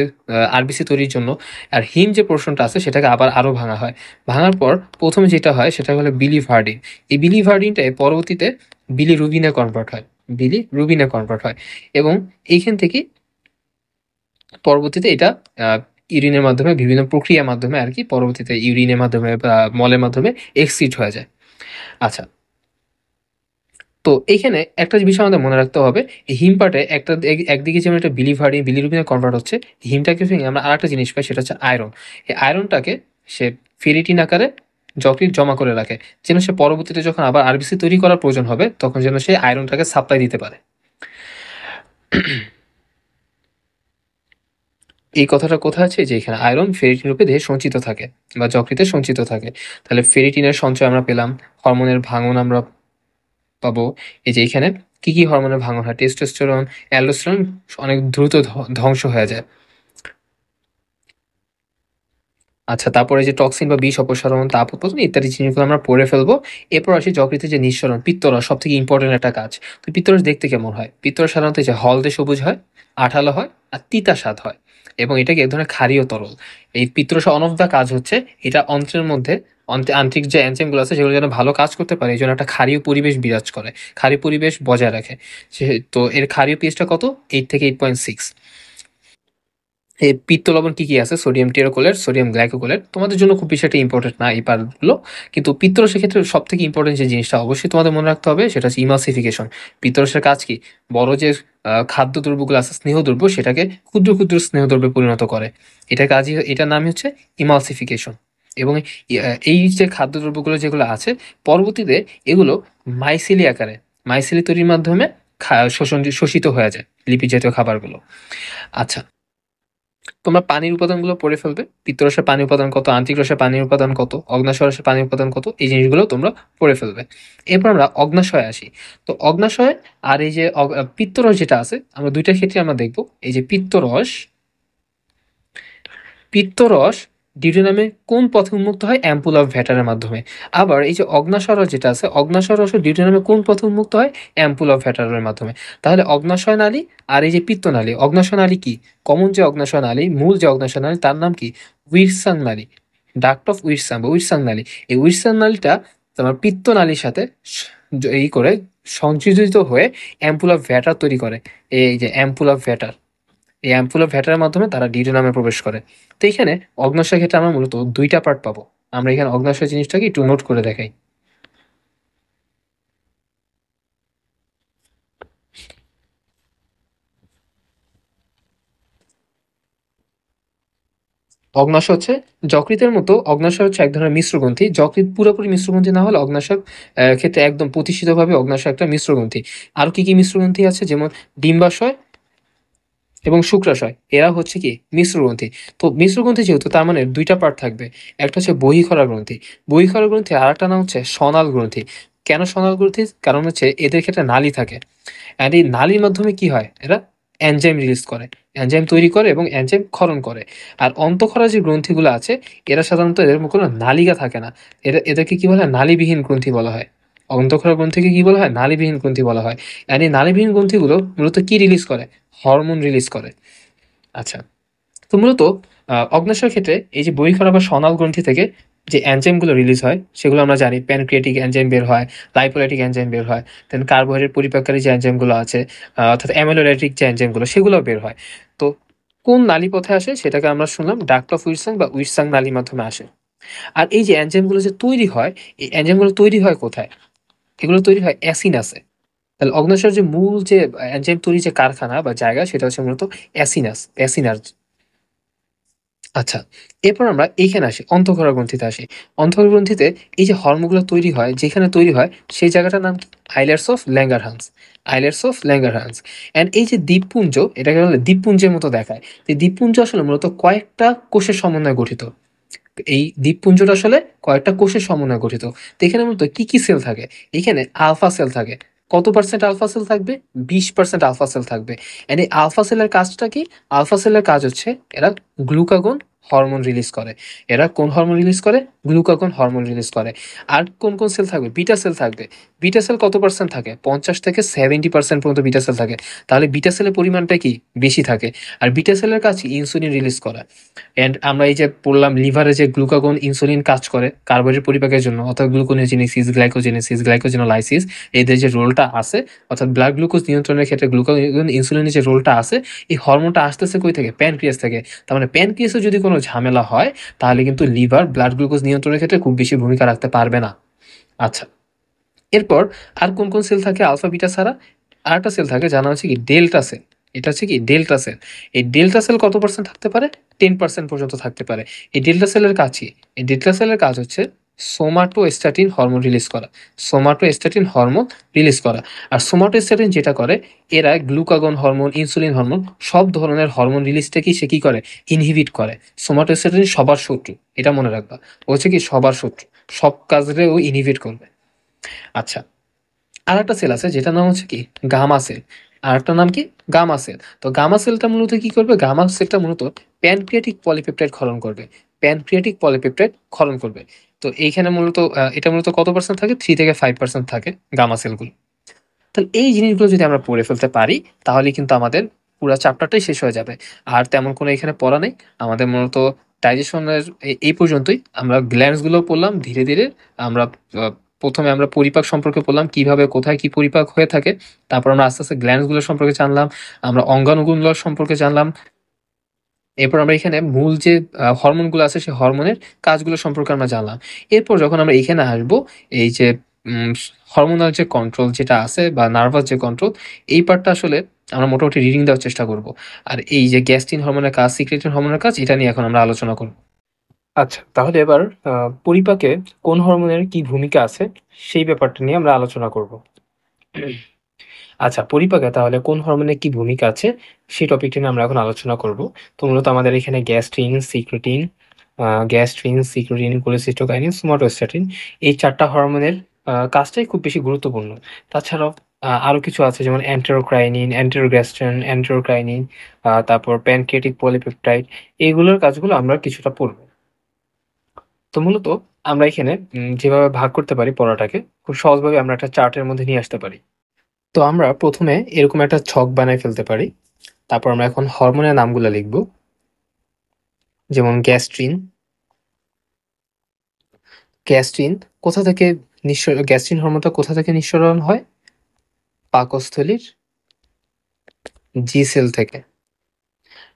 আরবিসি তৈরির জন্য। আর হিম যে পোর্শনটা আছে সেটাকে আবার আরও ভাঙা হয়। ভাঙার পর প্রথমে যেটা হয় সেটা হলো বিলিভার্ডিন। এই বিলিভার্ডিনটাই পরবর্তীতে বিলি রুবিনে কনভার্ট হয়। এবং এইখান থেকে পরবর্তীতে এটা ইউরিনের মাধ্যমে বিভিন্ন প্রক্রিয়ার মাধ্যমে আর কি পরবর্তীতে ইউরিনের মাধ্যমে বা মলের মাধ্যমে এক্সিট হয়ে যায়। আচ্ছা, তো এইখানে একটা বিষয় আমাদের মনে রাখতে হবে, এই হিম পার্টে একদিকে যেমন একটা বিলিরুবিনে কনভার্ট হচ্ছে, হিমটাকে ভেঙে আমরা আরেকটা জিনিস পাই, সেটা হচ্ছে আয়রন। এই আয়রনটাকে সে ফেরিটিন আকারে যকৃৎ জমা করে রাখে, যেন সে পরবর্তীতে যখন আবার আরবিসি তৈরি করার প্রয়োজন হবে তখন যেন সে আয়রনটাকে সাপ্লাই দিতে পারে। এই কথাটা কোথায় আছে? যে এখানে আয়রন ফেরিটিন রূপে দেহে সঞ্চিত থাকে বা যকৃতে সঞ্চিত থাকে। তাহলে ফেরিটিনের সঞ্চয় আমরা পেলাম, হরমোনের ভাঙন আমরা পাবো। এই যে এখানে কি কি হরমোনের ভাঙন হয়? টেস্টোস্টেরন, অ্যালডোস্টেরন অনেক দ্রুত ধ্বংস হয়ে যায়। আচ্ছা, তারপরে যে টক্সিন বা বিষ অপসারণ, তাপ উৎপাদন ইত্যাদি জিনিসগুলো আমরা পড়ে ফেলবো। এরপর আসি যকৃতের যে নিঃসরণ, পিত্তরস সব থেকে ইম্পর্টেন্ট একটা কাজ। তো পিত্তরস দেখতে কেমন হয়? পিত্তরস সাধারণত যে হলদে সবুজ হয়, আঠালো হয় আর তিতা স্বাদ হয়, এবং এটাকে এক ধরনের ক্ষারীয় তরল। এই পিত্তরস অন অফ দা কাজ হচ্ছে এটা অন্ত্রের মধ্যে আন্তরিক যে এনজাইমগুলো আছে সেগুলো যেন ভালো কাজ করতে পারে, এই জন্য একটা ক্ষারীয় পরিবেশ বিরাজ করে, ক্ষারীয় পরিবেশ বজায় রাখে। তো এর ক্ষারীয় পিএইচটা কত? 8 থেকে 8.6। এই পিত্ত লবণ কি আছে? Sodium taurocholate, sodium glycocholate. তোমাদের জন্য খুব বেশি একটা ইম্পর্টেন্ট না এই পার্টগুলো, কিন্তু পিত্তরসের ক্ষেত্রে সব থেকে ইম্পর্টেন্ট যে জিনিসটা অবশ্যই তোমাদের মনে রাখতে হবে সেটা হচ্ছে ইমালসিফিকেশন। পিত্তরসের কাজ কি? বড় যে খাদ্য দ্রব্যগুলো আছে, স্নেহ দ্রব্য, সেটাকে ক্ষুদ্র ক্ষুদ্র স্নেহ দ্রব্যে পরিণত করে। এটা কাজই, এটার নামই হচ্ছে ইমালসিফিকেশন। এবং এই যে খাদ্য দ্রব্যগুলো যেগুলো আছে, পরবর্তীতে এগুলো মাইসিলি আকারে, মাইসিলি তৈরির মাধ্যমে শোষিত হয়ে যায় লিপিড জাতীয় খাবারগুলো। আচ্ছা, তোমরা পানির উপাদানগুলো পড়ে ফেলবে। পিত্তরসের পানির উপাদান কত, আন্ত্রিক রসের পানির উপাদান কত, অগ্ন্যাশয় রসের পানির উপাদান কত, এই জিনিসগুলো তোমরা পড়ে ফেলবে। এরপর আমরা অগ্ন্যাশয়ে আসি। তো অগ্ন্যাশয় আর এই যে পিত্তরস যেটা আছে, আমরা দুইটার ক্ষেত্রে আমরা দেখব এই যে পিত্তরস, পিত্তরস ডিউটেনামে কোন পথে উন্মুক্ত হয়? অ্যাম্পুল অফ ভ্যাটারের মাধ্যমে। আবার এই যে অগ্ন্যাশয় রস যেটা আছে, অগ্ন্যাশয় রস ডিউটেনামে কোন পথে উন্মুক্ত হয়? অ্যাম্পুল অফ ভ্যাটারের মাধ্যমে। তাহলে অগ্ন্যাশয় নালী আর এই যে পিত্ত নালী, অগ্ন্যাশয় নালী কি? কমন যে অগ্ন্যাশয় নালী, মূল যে অগ্ন্যাশয় নালী, তার নাম কি? উইরসাং নালী, ডাক্ট অফ উইরসাং বা উইরসাং নালী। এই উইরসাং নালীটা তোমার পিত্ত নালীর সাথে এই করে সংযোজিত হয়ে অ্যাম্পুল অফ ভ্যাটার তৈরি করে। এই যে অ্যাম্পুল অফ ভ্যাটার, এই অ্যাম্পুল অফ ভ্যাটারের মাধ্যমে তারা ডিউটেনামে প্রবেশ করে। তো এখানে অগ্ন্যাশয় ক্ষেত্রে আমরা মূলত দুইটা পার্ট পাবো। আমরা এখানে অগ্ন্যাশয় জিনিসটাকে একটু নোট করে দেখাই। অগ্ন্যাশয় হচ্ছে যকৃতের মতো, অগ্ন্যাশয় হচ্ছে এক ধরনের মিশ্র গ্রন্থি। যকৃৎ পুরোপুরি মিশ্র গ্রন্থি না হলে অগ্ন্যাশয় ক্ষেত্রে একদম প্রতিষ্ঠিতভাবে অগ্ন্যাশয় একটা মিশ্র গ্রন্থি। আরো কি কি মিশ্র গ্রন্থি আছে? যেমন ডিম্বাশয় এবং শুক্রাশয়, এরা হচ্ছে কি মিশ্র গ্রন্থি। তো মিশ্র গ্রন্থি যেহেতু, তার মানে দুইটা পার্ট থাকবে। একটা হচ্ছে বহিঃখরা গ্রন্থি, বহিঃখরা গ্রন্থি, আর একটা নাম হচ্ছে সনাল গ্রন্থি। কেন সনাল গ্রন্থি? কারণ হচ্ছে এদের ক্ষেত্রে নালী থাকে, অ্যান্ড এই নালীর মাধ্যমে কি হয়? এরা এনজাইম রিলিজ করে, এনজাইম তৈরি করে এবং এনজাইম ক্ষরণ করে। আর অন্তঃক্ষরা যে গ্রন্থিগুলো আছে, এরা সাধারণত এদের কোনো নালিকা থাকে না। এদেরকে কি বলা হয়? নালীবিহীন গ্রন্থি বলা হয়। অন্তঃক্ষরা গ্রন্থিকে কি বলা হয়? নালীবিহীন গ্রন্থি বলা হয়। অ্যান্ড এই নালীবিহীন গ্রন্থিগুলো মূলত কি রিলিজ করে? হরমোন রিলিজ করে। আচ্ছা, তো মূলত অগ্ন্যাশয়ের ক্ষেত্রে এই যে বহিঃখরা বা সনাল গ্রন্থি থেকে যে এনজাইমগুলো রিলিজ হয়, সেগুলো আমরা জানি। প্যানক্রিয়াটিক এনজাইম বের হয়, লাইপোলাইটিক এনজাইম বের হয়, দেন কার্বোহাইড্রেট পরিপাককারী যে এনজাইমগুলো আছে, অর্থাৎ অ্যামিলোলাইটিক যে এনজাইমগুলো, সেগুলো বের হয়। তো কোন নালী পথে আসে সেটাকে আমরা শুনলাম ডাক্ট অফ উইটসাং বা উইটসাং নালীর মাধ্যমে আসে। আর এই যে এনজাইমগুলো যে তৈরি হয়, এই এনজাইমগুলো তৈরি হয় কোথায়? এগুলো তৈরি হয় অ্যাসিনাসে। তাহলে অগ্ন্যাশয়ের যে মূল যে এনজাইম তৈরি যে কারখানা বা জায়গা, সেটা হচ্ছে মূলত অ্যাসিনাস। আচ্ছা, এরপর আমরা এইখানে আসি, অন্তঃক্ষরা গ্রন্থিতে আসি। অন্তঃক্ষরা গ্রন্থিতে এই যে হরমোনগুলো তৈরি হয়, যেখানে তৈরি হয় সেই জায়গাটার নাম কি? Islets of Langerhans, islets of Langerhans. And এই যে দ্বীপপুঞ্জ, এটাকে বলে দ্বীপপুঞ্জের মতো দেখায়। এই দ্বীপপুঞ্জ আসলে মূলত কয়েকটা কোষের সমন্বয়ে গঠিত। এই দ্বীপপুঞ্জটা আসলে কয়েকটা কোষের সমন্বয়ে গঠিত। তো এখানে মূলত কি কি সেল থাকে? এখানে আলফা সেল থাকে। কত পার্সেন্ট আলফা সেল থাকবে? 20% আলফা সেল থাকবে। এন্ড এই আলফা সেলের কাজটা কি? আলফা সেলের কাজ হচ্ছে এরা গ্লুকাগন হরমোন রিলিজ করে। এরা কোন হরমোন রিলিজ করে? গ্লুকাগন হরমোন রিলিজ করে। আর কোন কোন সেল থাকবে? বিটা সেল থাকবে। বিটা সেল কত পার্সেন্ট থাকে? 50 থেকে 70% পর্যন্ত বিটা সেল থাকে। তাহলে বিটা সেলের পরিমাণটা কি? বেশি থাকে। আর বিটা সেলের কাজ কি? ইনসুলিন রিলিজ করা। এন্ড আমরা এই যে পড়লাম, লিভারে যে গ্লুকাগন ইনসুলিন কাজ করে কার্বোহাইড্রেট পরিপাকের জন্য, অর্থাৎ গ্লুকোনিওজেনেসিস, গ্লাইকোজেনোলাইসিস, এদের যে রোলটা আছে, অর্থাৎ ব্লাড গ্লুকোজ নিয়ন্ত্রণের ক্ষেত্রে গ্লুকাগন ইনসুলিনের যে রোলটা আছে, এই হরমোনটা আসতেছে কই থেকে? প্যানক্রিয়াস থেকে। তার মানে প্যানক্রিয়াসে যদি কোনো ঝামেলা হয়, তাহলে কিন্তু লিভার ব্লাড গ্লুকোজ নিয়ন্ত্রণের ক্ষেত্রে খুব বেশি ভূমিকা রাখতে পারবে না। আচ্ছা, এরপর আর কোন কোন সেল থাকে আলফা বিটা ছাড়া? আর একটা সেল থাকে, জানা হচ্ছে কি ডেল্টা সেল। এটা হচ্ছে কি ডেল্টা সেল। এই ডেল্টা সেল কত পার্সেন্ট থাকতে পারে? 10% পর্যন্ত থাকতে পারে। এই ডেল্টা সেলের কাজ কি? এই ডেল্টা সেলের কাজ হচ্ছে সোমাটোস্ট্যাটিন হরমোন রিলিজ করা, সোমাটোস্ট্যাটিন হরমোন রিলিজ করা। আর সোমাটোস্ট্যাটিন যেটা করে, এরা গ্লুকাগন হরমোন, ইনসুলিন হরমোন, সব ধরনের হরমোন রিলিজটাকেই সে কি করে? ইনহিবিট করে। সোমাটোস্ট্যাটিন সবার শত্রু, এটা মনে রাখবা। ও হচ্ছে কি সবার শত্রু, সব কাজে ও ইনহিবিট করবে। আচ্ছা, আর একটা সেল আছে যেটার নাম হচ্ছে কি গামা সেল। আর একটা নাম কি? Gamma sell. তো গামা সেলটা মূলত কি করবে? গামা সেলটা মূলত প্যানক্রিয়াটিক পলিপেপটাইড ক্ষরণ করবে, প্যানক্রিয়াটিক পলিপেপটাইড ক্ষরণ করবে। তো এইখানে মূলত এটা মূলত কত পার্সেন্ট থাকে? 3 থেকে 5% থাকে গামা সেলগুলো। তাহলে এই জিনিসগুলো যদি আমরা পড়ে ফেলতে পারি, তাহলে কিন্তু আমাদের পুরো চ্যাপ্টারটাই শেষ হয়ে যাবে। আর তেমন কোনো এখানে পড়া নেই। আমাদের মূলত ডাইজেশনের এই পর্যন্তই। আমরা গ্ল্যান্ডস গুলো পড়লাম ধীরে ধীরে। আমরা প্রথমে আমরা পরিপাক সম্পর্কে পড়লাম, কিভাবে কোথায় কি পরিপাক হয়ে থাকে। তারপর আমরা আস্তে আস্তে গ্ল্যান্ডস গুলো সম্পর্কে জানলাম, আমরা অঙ্গাণুগুলো সম্পর্কে জানলাম। এরপর আমরা এখানে মূল যে হরমোনগুলো আছে সেই হরমোনের কাজগুলো সম্পর্কে আমরা জানলাম। এরপর যখন আমরা এখানে আসবো, এই যে উম হরমোনাল যে কন্ট্রোল যেটা আছে বা নার্ভাস যে কন্ট্রোল, এই পার্টটা আসলে আমরা মোটামুটি রিডিং দেওয়ার চেষ্টা করব। আর এই যে গ্যাস্ট্রিন হরমোনের কাজ, সিক্রেটিন হরমোনের কাজ, এটা নিয়ে এখন আমরা আলোচনা করব। আচ্ছা, তাহলে এবার পরিপাকে কোন হরমোনের কি ভূমিকা আছে সেই ব্যাপারটা নিয়ে আমরা আলোচনা করব। আচ্ছা, পরিপাকে তাহলে কোন হরমোনের কি ভূমিকা আছে সেই টপিকটা নিয়ে আমরা এখন আলোচনা করব। তো মূলত আমাদের এখানে গ্যাস্ট্রিন, সিক্রেটিন, কোলেসিস্টোকাইনিন, সোমাটোস্ট্যাটিন, এই ৪ টা হরমোনের কাজটাই খুব বেশি গুরুত্বপূর্ণ। তাছাড়াও আরো কিছু আছে, যেমন এন্টেরোক্রাইনিন, এন্টেরোগ্যাস্ট্রিন, এন্টেরোকাইনিন, তারপর প্যানক্রিয়াটিক পলিপেপটাইড, এগুলোর কাজগুলো আমরা কিছুটা পড়ব। তো মূলত আমরা এখানে যেভাবে ভাগ করতে পারি পড়াটাকে, খুব সহজভাবে আমরা একটা চার্টের মধ্যে নিয়ে আসতে পারি। তো আমরা প্রথমে এরকম একটা ছক বানায় ফেলতে পারি। তারপর আমরা এখন হরমোনের নামগুলো লিখব। যেমন গ্যাস্ট্রিন কোথা থেকে গ্যাস্ট্রিন হরমোনটা কোথা থেকে নিঃসরণ হয়? পাকস্থলীর জি সেল থেকে।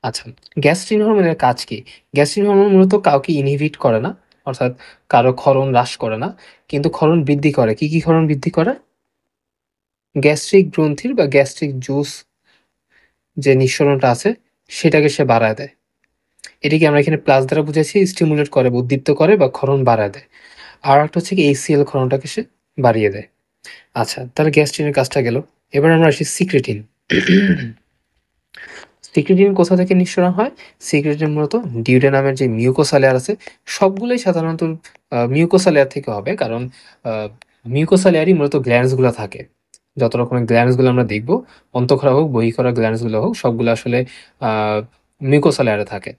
আচ্ছা, গ্যাস্ট্রিন হরমোনের কাজ কি? গ্যাস্ট্রিন হরমোন মূলত কাউকে ইনহিবিট করে না, অর্থাৎ কারো ক্ষরণ হ্রাস করে না, কিন্তু ক্ষরণ বৃদ্ধি করে। কি কি ক্ষরণ বৃদ্ধি করে? গ্যাস্ট্রিক গ্রন্থির বা গ্যাস্ট্রিক জুস যে নিঃসরণটা আছে সেটাকে সে বাড়ায় দেয়। এটিকে আমরা এখানে প্লাস দ্বারা বুঝাইছি, স্টিমুলেট করে বা উদ্দীপ্ত করে বা ক্ষরণ বাড়ায় দেয়। আর একটা হচ্ছে কি এইচসিএল ক্ষরণটাকে সে বাড়িয়ে দেয়। আচ্ছা, তাহলে গ্যাস্ট্রিনের কাজটা গেল। এবার আমরা আসি সিক্রেটিন। সিক্রেটিন কোথা থেকে নিঃসরণ হয়? সিক্রেটিন মূলত ডিউডেনামের যে মিউকোসা লেয়ার আছে, সবগুলোই সাধারণত মিউকোসা লেয়ার থেকে হবে, কারণ মিউকোসা লেয়ারই মূলত গ্ল্যান্ডস গুলো থাকে। যত রকমের গ্ল্যান্ডস গুলো আমরা দেখবো, অন্তঃক্ষরা হোক বহিঃক্ষরা গ্ল্যান্ডস গুলো হোক, সবগুলো আসলে মিউকোসা লেয়ারে থাকে।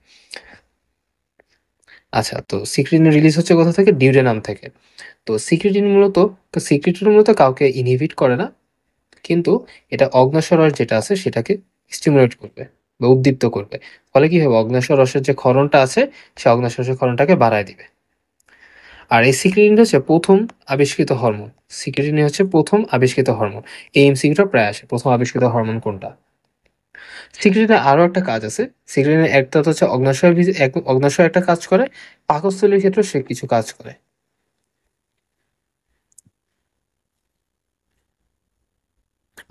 আচ্ছা, তো সিক্রেটিন রিলিজ হচ্ছে কোথা থেকে? ডিউডেনাম থেকে। তো সিক্রেটিন মূলত কাউকে ইনহিবিট করে না, কিন্তু এটা অগ্ন্যাশয় রস যেটা আছে সেটাকে স্টিমুলেট করবে বা উদ্দীপ্ত করবে। ফলে কি হবে? অগ্ন্যাশয় রসের যে ক্ষরণটা আছে, সে অগ্ন্যাশয় রসের ক্ষরণটাকে বাড়ায় দিবে। আর এই সিক্রেটিন হচ্ছে প্রথম আবিষ্কৃত হরমোন। সিক্রেটিন হচ্ছে প্রথম আবিষ্কৃত হরমোন। এই এমসিকিউটা প্রায় আসে, প্রথম আবিষ্কৃত হরমোন কোনটা। সিক্রেটিনের আরো একটা কাজ আছে। সিক্রেটিনের একটা হচ্ছে অগ্ন্যাশয় একটা কাজ করে, পাকস্থলীর ক্ষেত্রে সে কিছু কাজ করে।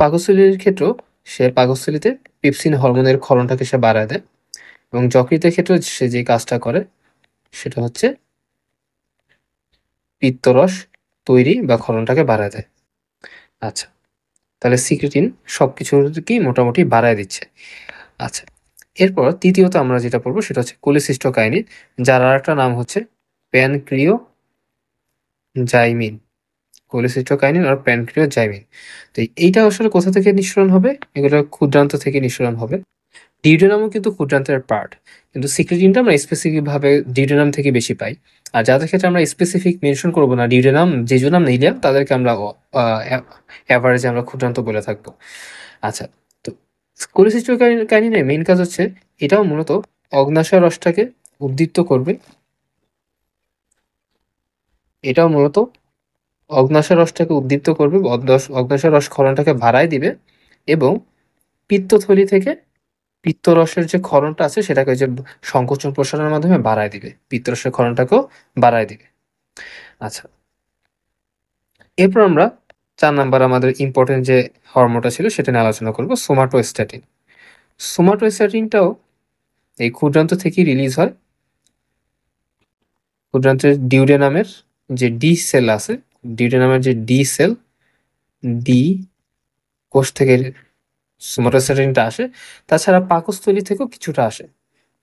পাকস্থলীর ক্ষেত্রেও সে পাকস্থলীতে পেপসিন হরমোনের ক্ষরণটাকে সে বাড়ায় দেয়, এবং যকৃতের ক্ষেত্রে সে যে কাজটা করে সেটা হচ্ছে পিত্তরস তৈরি বা ক্ষরণটাকে বাড়ায় দেয়। আচ্ছা, তাহলে সিক্রেটিন সবকিছুকেই মোটামুটি বাড়ায় দিচ্ছে। আচ্ছা, এরপর তৃতীয়ত আমরা যেটা পড়বো সেটা হচ্ছে কোলেসিস্টোকাইনিন, যার আর একটা নাম হচ্ছে প্যানক্রিওজাইমিন। কোলেসিস্টোকাইনিন আর প্যানক্রিওজাইমিন। তো এইটা আসলে কোথা থেকে নিঃসরণ হবে? এগুলো ক্ষুদ্রান্ত থেকে নিঃসরণ হবে। ডিউডেনামও কিন্তু ক্ষুদ্রান্তের পার্ট, কিন্তু সিক্রেটিনটা আমরা স্পেসিফিক ভাবে ডিউডেনাম থেকে বেশি পাই। আর যাদের ক্ষেত্রে আমরা স্পেসিফিক মেনশন করবো না, ডিউডেনাম জেজুনাম নিলাম, তাদেরকে আমরা অ্যাভারেজে আমরা ক্ষুদ্রান্ত বলে থাকবো। আচ্ছা, তো কোলেসিস্টোকাইনিনের মেইন কাজ হচ্ছে, এটাও মূলত অগ্ন্যাশয় রসটাকে উদ্দীপ্ত করবে। এটাও মূলত অগ্ন্যাশয় রসটাকে উদ্দীপ্ত করবে, অগ্ন্যাশয় রস ক্ষরণটাকে বাড়ায় দিবে, এবং পিত্তথলি থেকে পিত্তরসের যে ক্ষরণটা আছে সেটাকে ওই যে সংকোচন প্রসারণের মাধ্যমে বাড়ায় দিবে, পিত্তরসের ক্ষরণটাকেও বাড়ায় দিবে। আচ্ছা, এরপর আমরা ৪ নাম্বার আমাদের ইম্পর্টেন্ট যে হরমোনটা ছিল সেটা নিয়ে আলোচনা করব, সোমাটোস্ট্যাটিন। সোমাটোস্ট্যাটিনটাও এই ক্ষুদ্রান্ত থেকেই রিলিজ হয়। ক্ষুদ্রান্তের ডিউডেনামের যে ডি সেল আছে, ডিউডেনামের যে ডি সেল, ডি কোষ থেকে সোমাটোস্ট্যাটিনটা আসে। তাছাড়া পাকস্থলী থেকেও কিছুটা আসে,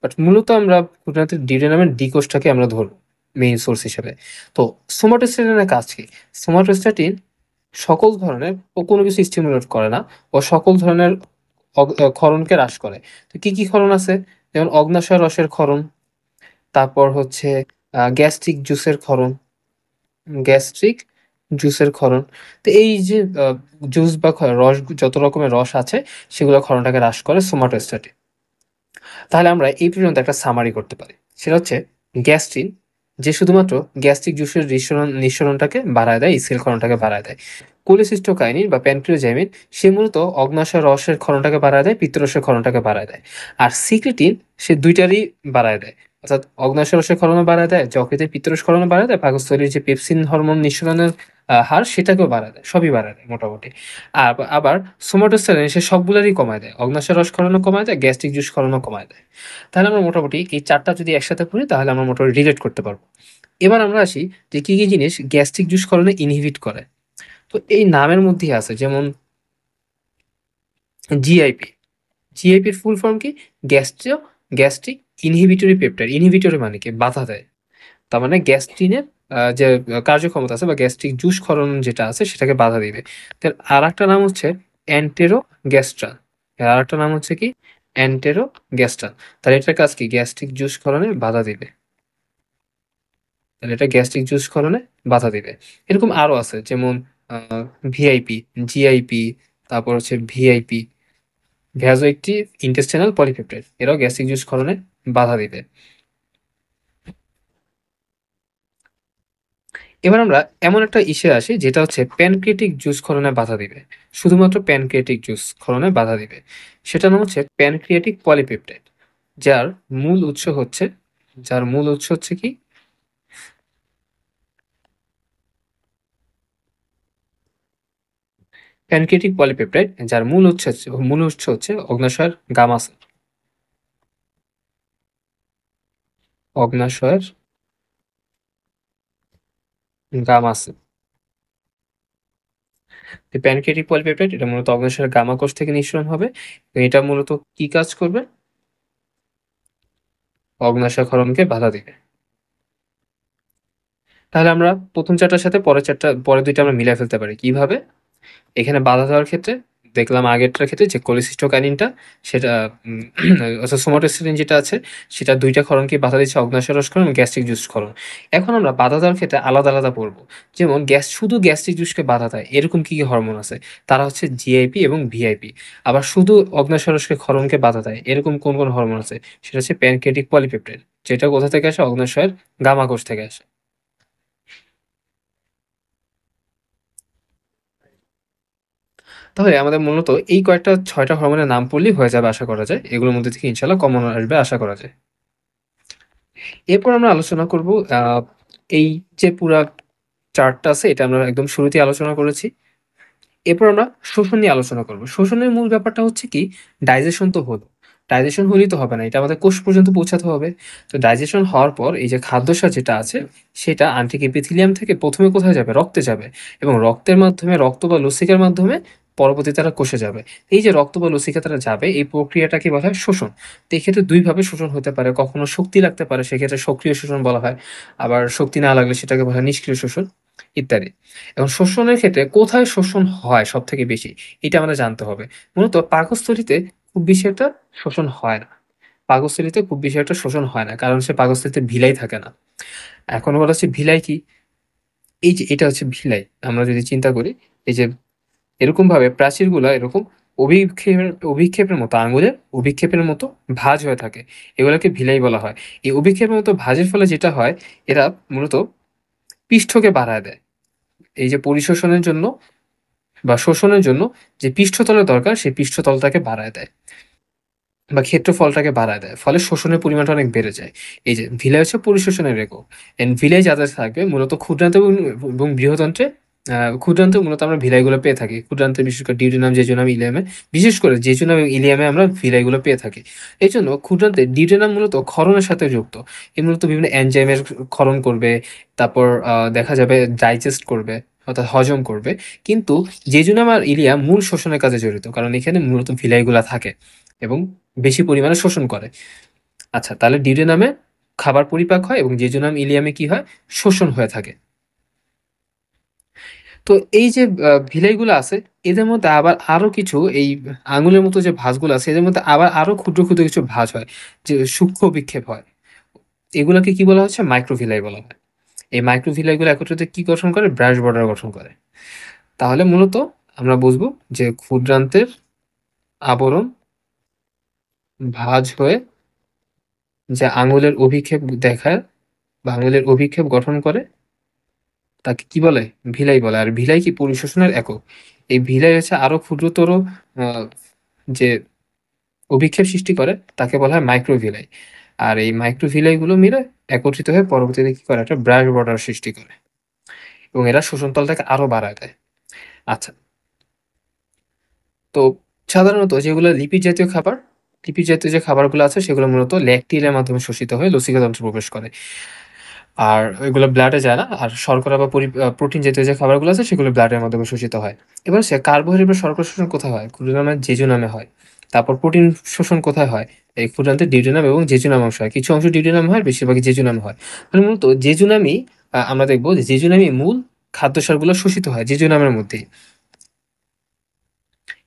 বাট মূলত আমরা ক্ষুদ্রান্তের ডিউডেনামের ডি কোষটাকে আমরা ধরবো মেইন সোর্স হিসেবে। তো সোমাটোস্ট্যাটিনের কাজ কি? সোমাটোস্ট্যাটিন সকল ধরনের, ও কোনো কিছু স্টিমুলেট করে না, ও সকল ধরনের ক্ষরণকে হ্রাস করে। তো কি কি ক্ষরণ আছে? যেমন অগ্ন্যাশয় রসের ক্ষরণ, তারপর হচ্ছে গ্যাস্ট্রিক জুসের ক্ষরণ, গ্যাস্ট্রিক জুসের ক্ষরণ। তো এই যে জুস বা রস, যত রকমের রস আছে সেগুলো ক্ষরণটাকে হ্রাস করে সোমাটোস্ট্যাটিন। তাহলে আমরা এই পর্যন্ত একটা সামারি করতে পারি, সেটা হচ্ছে গ্যাস্ট্রিন যে শুধুমাত্র গ্যাস্ট্রিক জুসের নিঃসরণটাকে বাড়ায় দেয়, সেল ক্ষরণটাকে বাড়ায় দেয়। কোলেসিস্টোকাইনিন বা প্যানক্রিওজাইমিন সে মূলত অগ্ন্যাশয় রসের ক্ষরণটাকে বাড়ায় দেয়, পিত্তরসের ক্ষরণটাকে বাড়ায় দেয়। আর সিক্রেটিন সে ২ টারই বাড়ায় দেয়। অর্থাৎ অগ্ন্যাশয় রসের ক্ষরণও বাড়ায় দেয়, যকৃতের পিত্তরস ক্ষরণও বাড়ায় দেয়, পাকস্থলীর যে পেপসিন হরমোন নিঃসরণের হার সেটাকেও বাড়ায় দেয়। সবই বাড়ায় দেয় মোটামুটি। আবার সোমাটোস্টেরন সে সবগুলোরই কমায় দেয়। অগ্ন্যাশয় রস ক্ষরণও কমায় দেয়, গ্যাস্ট্রিক জুস ক্ষরণও কমায় দেয়। তাহলে আমরা মোটামুটি এই ৪ টা যদি একসাথে পড়ি তাহলে আমরা মোটামুটি রিলেট করতে পারবো। এবার আমরা আসি যে কি জিনিস গ্যাস্ট্রিক জুস ক্ষরণে ইনহিবিট করে। তো এই নামের মধ্যেই আছে যেমন জিআইপি। জিআইপির ফুল ফর্ম কি? Gastric inhibitory peptide. ইনহিবিটরি মানে কি? বাধা দেয়। তার মানে গ্যাস্ট্রিনের যে কার্যক্ষমতা আছে বা গ্যাস্ট্রিক জুস ক্ষরণ যেটা আছে সেটাকে বাধা দিবে। তার আরেকটা নাম হচ্ছে অ্যান্টেরোগ্যাস্ট্রান। এর আরেকটা নাম হচ্ছে কি? অ্যান্টেরোগ্যাস্ট্রান। তাহলে এটার কাজ কি? গ্যাস্ট্রিক জুস ক্ষরণে বাধা দিবে। তাহলে এটা গ্যাস্ট্রিক জুস ক্ষরণে বাধা দিবে। এরকম আরো আছে যেমন আ ভিআইপি, জিআইপি, তারপর হচ্ছে ভিআইপি, ভ্যাসোএক্টিভ ইন্টেস্টিনাল পলিপেপটাইড। এরাও গ্যাস্ট্রিক জুস ক্ষরণে বাধা দিবে। এবার আমরা এমন একটা ইসে আসি যেটা হচ্ছে প্যানক্রিয়াটিক জুস ক্ষরণে বাধা দিবে। শুধুমাত্র প্যানক্রিয়াটিক জুস ক্ষরণে বাধা দিবে। সেটার নাম হচ্ছে প্যানক্রিয়াটিক পলিপেপটাইড। যার মূল উৎস হচ্ছে কি? প্যানক্রিয়াটিক পলিপেপটাইড যার মূল উৎস হচ্ছে অগ্ন্যাশয়ের গামা সেল। অগ্ন্যাশয়ের গামা সেল। এই প্যানক্রিয়াটিক পলিপেপটাইড এটা মূলত অগ্ন্যাশয়ের গামা কোষ থেকে নিঃসরণ হবে। এটা মূলত কি কাজ করবে? অগ্ন্যাশয় ক্ষরণকে বাধা দিবে। তাহলে আমরা ১ম ৪ টার সাথে পরের ২ টা আমরা মিলায় ফেলতে পারি। কিভাবে? এখানে বাধা দেওয়ার ক্ষেত্রে দেখলাম আগেরটার ক্ষেত্রে যে কোলেসিস্টোকাইনিনটা সেটা অর্থাৎ সোমাটোস্টেরিন যেটা আছে সেটা ২ টা ক্ষরণকে বাধা দিচ্ছে, অগ্ন্যাশয় রস ক্ষরণ এবং গ্যাস্ট্রিক জুস ক্ষরণ। এখন আমরা বাধা দেওয়ার ক্ষেত্রে আলাদা পড়ব। যেমন শুধু গ্যাস্ট্রিক জুসকে বাধা দেয় এরকম কি হরমোন আছে? তারা হচ্ছে জিআইপি এবং ভিআইপি। আবার শুধু অগ্ন্যাশয় রসকে ক্ষরণকে বাধা দেয় এরকম কোন হরমোন আছে? সেটা হচ্ছে প্যানক্রিয়াটিক পলিপেপটাইড। যেটা কোথা থেকে আসে? অগ্ন্যাশয়ের গামা কোষ থেকে আসে। তাহলে আমাদের মূলত এই কয়েকটা ৬ টা হরমোনের নাম পড়লেই হয়ে যাবে আশা করা যায়। এগুলোর মধ্যে থেকে ইনশাআল্লাহ কমন আসবে আশা করা যায়। এরপর আমরা আলোচনা করব আ এই যে পুরা চার্টটা আছে এটা আমরা একদম শুরুতেই আলোচনা করেছি। এরপর আমরা শোষণ নিয়ে আলোচনা করব। শোষণের মূল ব্যাপারটা হচ্ছে কি? ডাইজেশন তো হলো। ডাইজেশন হলেই তো হবে না। এটা আমাদের কোষ পর্যন্ত পৌঁছাতে হবে। তো ডাইজেশন হওয়ার পর এই যে খাদ্যসার যেটা আছে সেটা আন্টিক এপিথেলিয়াম থেকে ১ম এ কোথায় যাবে? রক্তে যাবে এবং রক্তের মাধ্যমে রক্ত বা লসিকার মাধ্যমে পরবর্তীতে তারা কোষে যাবে। এই যে রক্ত বা লসিকা তারা যাবে এই প্রক্রিয়াটাকে বলা হয় শোষণ। তো এক্ষেত্রে ২ ভাবে শোষণ হতে পারে। কখনো শক্তি লাগতে পারে সেক্ষেত্রে সক্রিয় শোষণ বলা হয়। আবার শক্তি না লাগলে সেটাকে বলা হয় নিষ্ক্রিয় শোষণ ইত্যাদি। এখন শোষণের ক্ষেত্রে কোথায় শোষণ হয় সবথেকে বেশি? এটা আমাদের জানতে হবে। মূলত পাকস্থলীতে খুব বেশি একটা শোষণ হয় না। পাকস্থলীতে খুব বেশি একটা শোষণ হয় না। কারণ সে পাকস্থলীতে ভিলাই থাকে না। এখন বলা হচ্ছে ভিলাই কি? এই যে এটা হচ্ছে ভিলাই। আমরা যদি চিন্তা করি এই যে এরকমভাবে প্রাচীরগুলা এরকম অভিক্ষেপের মতো আঙুলের অভিক্ষেপের মতো ভাঁজ হয়ে থাকে। এগুলাকে ভিলাই বলা হয়। এই অভিক্ষেপের মতো ভাঁজের ফলে যেটা হয় এরা মূলত পৃষ্ঠকে বাড়ায় দেয়। এই যে পরিশোষণের জন্য বা শোষণের জন্য যে পৃষ্ঠতলের দরকার সেই পৃষ্ঠতলটাকে বাড়ায় দেয় বা ক্ষেত্রফলটাকে বাড়ায় দেয়। ফলে শোষণের পরিমাণটা অনেক বেড়ে যায়। এই যে ভিলাই হচ্ছে পরিশোষণের একক। ভিলাই যাদের থাকবে মূলত ক্ষুদ্রান্তে এবং বৃহদন্ত্রে ক্ষুদ্রান্তে মূলত আমরা ভিলাইগুলো পেয়ে থাকি। ক্ষুদ্রান্তে বিশেষ করে ডিউডিনাম, জেজুনাম, ইলিয়ামে বিশেষ করে জেজুনাম এবং ইলিয়ামে আমরা ভিলাইগুলো পেয়ে থাকি। এজন্য ক্ষুদ্রান্তে ডিউডিনাম মূলত ক্ষরণের সাথে যুক্ত। এ মূলত বিভিন্ন এনজাইমের ক্ষরণ করবে, তারপর দেখা যাবে ডাইজেস্ট করবে অর্থাৎ হজম করবে। কিন্তু জেজুনাম আর ইলিয়াম মূল শোষণের কাজে জড়িত। কারণ এখানে মূলত ভিলাইগুলা থাকে এবং বেশি পরিমাণে শোষণ করে। আচ্ছা তাহলে ডিউডেনামে খাবার পরিপাক হয় এবং জেজুনাম ইলিয়ামে কি হয়? শোষণ হয়ে থাকে। তো এই যে ভিলাইগুলো আছে এদের মধ্যে আবার আরো কিছু এই আঙুলের মতো যে ভাঁজগুলো আছে এদের মধ্যে আবার আরো ক্ষুদ্র কিছু ভাঁজ হয়। যে সূক্ষ্ম বিক্ষেপ হয়। এগুলাকে কি বলা হচ্ছে? মাইক্রোভিলাই বলা হয়। এই মাইক্রোভিলাইগুলো একত্রিত কি গঠন করে? ব্রাশ বর্ডার গঠন করে। তাহলে মূলত আমরা বুঝবো যে ক্ষুদ্রান্তের আবরণ ভাঁজ হয়ে যে আঙুলের অভিক্ষেপ দেখায় বা আঙুলের অভিক্ষেপ গঠন করে তাকে কি বলে? ভিলাই বলে। আর ভিলাই কি পরিশোষণের একক। এই ভিলাই হচ্ছে আরো ক্ষুদ্রতর আ যে অভিক্ষেপ সৃষ্টি করে তাকে বলা হয় মাইক্রোভিলাই। আর এই মাইক্রোভিলাই গুলো মিলে একত্রিত হয়ে পরবর্তীতে কি করে? একটা ব্রাশ বর্ডার সৃষ্টি করে এবং এরা শোষণতলটাকে আরো বাড়ায় দেয়। আচ্ছা, তো সাধারণত যেগুলো লিপিড জাতীয় খাবার, লিপিড জাতীয় যে খাবারগুলো আছে সেগুলো মূলত ল্যাকটিলের মাধ্যমে শোষিত হয়ে লসিকাতন্ত্রে প্রবেশ করে। আর ওইগুলো ব্লাডে যায় না। আর শর্করা বা প্রোটিন জাতীয় যে খাবারগুলো আছে সেগুলো ব্লাডের মাধ্যমে শোষিত হয়। এবার হচ্ছে কার্বোহাইড্রেট বা শর্করা শোষণ কোথায় হয়? ক্ষুদ্রান্তে জেজুনামে হয়। তারপর প্রোটিন শোষণ কোথায় হয়? এই ক্ষুদ্রান্তে ডিউডিনাম এবং জেজুনাম অংশ হয়। কিছু অংশ ডিউডিনামে হয়, বেশিরভাগই জেজুনামে হয়। তাহলে মূলত জেজুনামই আমরা দেখব যে জেজুনামই মূল খাদ্যসারগুলো শোষিত হয় জেজুনামের মধ্যেই।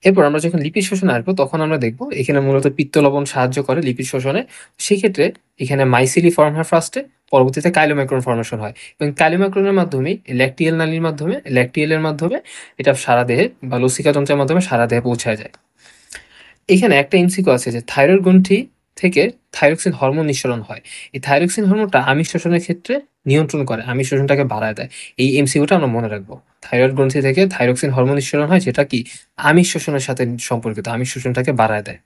এরপর আমরা যখন লিপিড শোষণে আসবো তখন আমরা দেখব এখানে মূলত পিত্ত লবণ সাহায্য করে লিপিড শোষণে। সেক্ষেত্রে এখানে মাইসিলি ফর্ম হয় ফার্স্টে, পরবর্তীতে কাইলোম্যাক্রন ফর্মেশন হয় এবং কাইলোম্যাক্রনের মাধ্যমে ল্যাকটিয়াল নালীর মাধ্যমে ল্যাকটিয়ালের মাধ্যমে এটা সারা দেহে বা লসিকা তন্ত্রের মাধ্যমে সারা দেহে পৌঁছায় যায়। এখানে একটা এমসিকিউ আছে যে থাইরয়েড গ্রন্থি থেকে থাইরক্সিন হরমোন নিঃসরণ হয়। এই থাইরক্সিন হরমোনটা আমিষ শোষণের ক্ষেত্রে নিয়ন্ত্রণ করে, আমিষ শোষণটাকে বাড়ায় দেয়। এই এমসিকিউটা আমরা মনে রাখবো। থাইরয়েড গ্রন্থি থেকে থাইরক্সিন হরমোন নিঃসরণ হয় যেটা কি আমিষ শোষণের সাথে সম্পর্কিত, আমিষ শোষণটাকে বাড়ায় দেয়।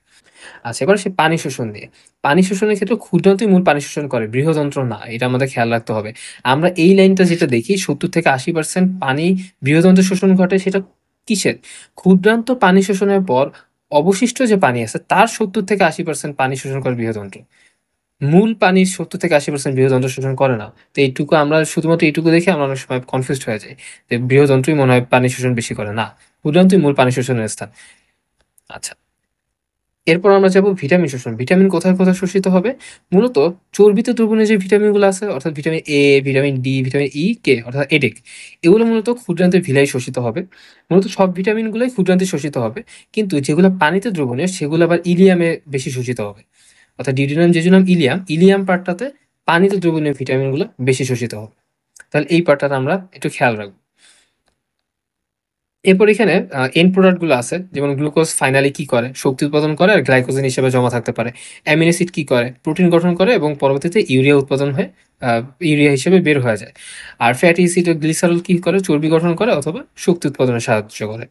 আচ্ছা, এবার সে পানি শোষণ নিয়ে। পানি শোষণের ক্ষেত্রে ক্ষুদ্রান্তই মূল পানি শোষণ করে, বৃহদন্ত্র না। এটা আমাদের খেয়াল রাখতে হবে। আমরা এই লাইনটা যেটা দেখি ৭০ থেকে ৮০% পানি বৃহদন্ত্র শোষণ ঘটে সেটা কিসের? ক্ষুদ্রান্ত পানি শোষণের পর অবশিষ্ট যে পানি আছে তার ৭০ থেকে ৮০% পানি শোষণ করে বৃহদন্ত্র। মূল পানির ৭০ থেকে ৮০% বৃহদন্ত্র শোষণ করে না। তো এইটুকু আমরা শুধুমাত্র এইটুকু দেখে আমরা অনেক সময় কনফিউজড হয়ে যাই যে বৃহদন্ত্রই মনে হয় পানি শোষণ বেশি করে। না, ক্ষুদ্রান্তই মূল পানি শোষণের স্থান। আচ্ছা, এরপর আমরা যাব ভিটামিন শোষণ। ভিটামিন কোথায়, কোথায় শোষিত হবে? মূলত চর্বিত দ্রবণে যে ভিটামিনগুলো আছে অর্থাৎ vitamin A, vitamin D, vitamin E, K অর্থাৎ এডেক, এগুলো মূলত ক্ষুদ্রান্তে ভিলাই শোষিত হবে। মূলত সব ভিটামিনগুলোই ক্ষুদ্রান্তে শোষিত হবে। কিন্তু যেগুলো পানিতে দ্রবণীয় সেগুলো আবার ইলিয়ামে বেশি শোষিত হবে। অর্থাৎ ডিউটেনাম, জেজুনাম, ইলিয়াম, ইলিয়াম পার্টটাতে পানিতে দ্রবণীয় ভিটামিনগুলো বেশি শোষিত হবে। তাহলে এই পার্টটাতে আমরা একটু খেয়াল রাখবো। এরপর এখানে এন্ড প্রোডাক্ট গুলো আছে, যেমন গ্লুকোজ ফাইনালি কি করে? শক্তি উৎপাদন করে আর গ্লাইকোজেন হিসেবে জমা থাকতে পারে। অ্যামিনো অ্যাসিড কি করে? প্রোটিন গঠন করে এবং পরবর্তীতে ইউরিয়া উৎপাদন হয়ে ইউরিয়া হিসেবে বের হয়ে যায়। আর ফ্যাটি অ্যাসিড ও গ্লিসারল কি করে? চর্বি গঠন করে অথবা শক্তি উৎপাদনে সাহায্য করে।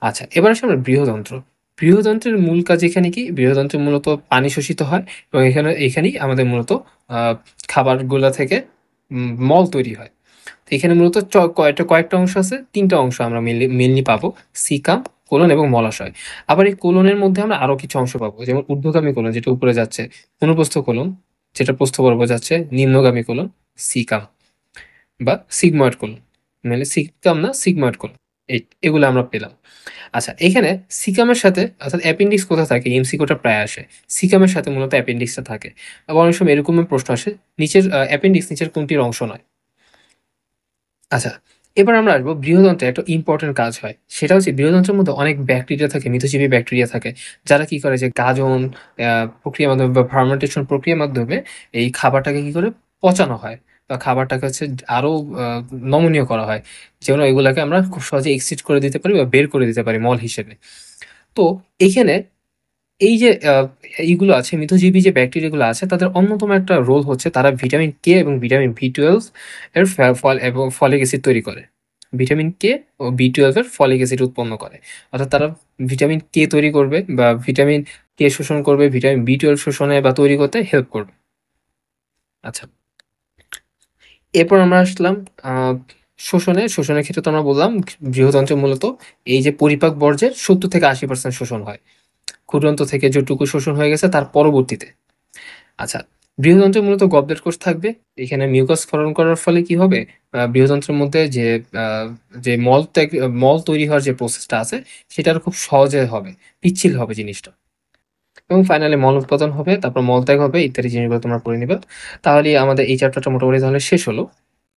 আচ্ছা, এবার আসি আমরা বৃহদন্ত্র। বৃহদন্ত্রের মূল কাজ এখানে কি? বৃহদন্ত্রে মূলত পানি শোষিত হয় এবং এখানেই আমাদের মূলত খাবারগুলা থেকে মল তৈরি হয়। তো এখানে মূলত কয়েকটা অংশ আছে। ৩ টা অংশ আমরা মেইনলি পাবো। সিকাম, কোলন এবং মলাশয়। আবার এই কোলনের মধ্যে আমরা আরো কিছু অংশ পাবো। যেমন ঊর্ধ্বগামী কোলন যেটা উপরে যাচ্ছে, অনুপ্রস্থ কোলন যেটা প্রস্থ বরাবর যাচ্ছে, নিম্নগামী কোলন, সিকাম বা সিগময়েড কোলন। নাহলে সিকাম না, সিগময়েড কোলন। এগুলো আমরা পেলাম। আচ্ছা, এখানে সিকামের সাথে অর্থাৎ অ্যাপেন্ডিক্স কোথায় থাকে? এমসিকিউটা প্রায় আসে। সিকামের সাথে মূলত অ্যাপেন্ডিক্সটা থাকে। আবার অনেক সময় এরকমের প্রশ্ন আসে, নিচের অ্যাপেন্ডিক্স নিচের কোনটির অংশ নয়? আচ্ছা, এবার আমরা আসবো বৃহদন্ত্রে একটা ইম্পোর্টেন্ট কাজ হয়। সেটা হচ্ছে বৃহদন্ত্রের মধ্যে অনেক ব্যাকটেরিয়া থাকে, মিথজীবী ব্যাকটেরিয়া থাকে। যারা কি করে যে গাজন প্রক্রিয়ার মাধ্যমে বা ফার্মেন্টেশন প্রক্রিয়ার মাধ্যমে এই খাবারটাকে কি করে পচানো হয় বা খাবারটাকে হচ্ছে আরো আ নমনীয় করা হয়। যেন এগুলাকে আমরা খুব সহজে এক্সিট করে দিতে পারি বা বের করে দিতে পারি মল হিসেবে। তো এইখানে এই যে এইগুলো আছে, মিথজীবী যে ব্যাকটেরিয়াগুলো আছে তাদের অন্যতম একটা রোল হচ্ছে তারা ভিটামিন কে এবং ভিটামিন B12 এর ফল এবং ফলিক অ্যাসিড তৈরি করে। ভিটামিন কে ও B12 এর ফলিক অ্যাসিড উৎপন্ন করে। অর্থাৎ তারা ভিটামিন কে তৈরি করবে বা ভিটামিন কে শোষণ করবে, ভিটামিন B12 শোষণে বা তৈরি করতে হেল্প করবে। আচ্ছা, এরপর আমরা আসলাম আ শোষণের ক্ষেত্রে তো আমরা বললাম বৃহদন্ত্রে মূলত এই যে পরিপাক বর্জ্যের ৭০ থেকে ৮০% শোষণ হয়। ক্ষুদ্রান্ত থেকে যেটুকু শোষণ হয়ে গেছে তার পরবর্তীতে। আচ্ছা, বৃহদন্ত্রে মূলত গবলেট কোষ থাকবে। এখানে মিউকাস ক্ষরণ করার ফলে কি হবে? বৃহদন্ত্রের মধ্যে আ যে মল তৈরি হওয়ার যে প্রসেসটা আছে সেটা আরো খুব সহজে হবে। পিচ্ছিল হবে জিনিসটা। এবং ফাইনালি মল উৎপাদন হবে, তারপর মলত্যাগ হবে ইত্যাদি জিনিসগুলো তোমরা পড়ে নিবা। তাহলেই আমাদের এই চ্যাপ্টারটা মোটামুটি তাহলে শেষ হলো।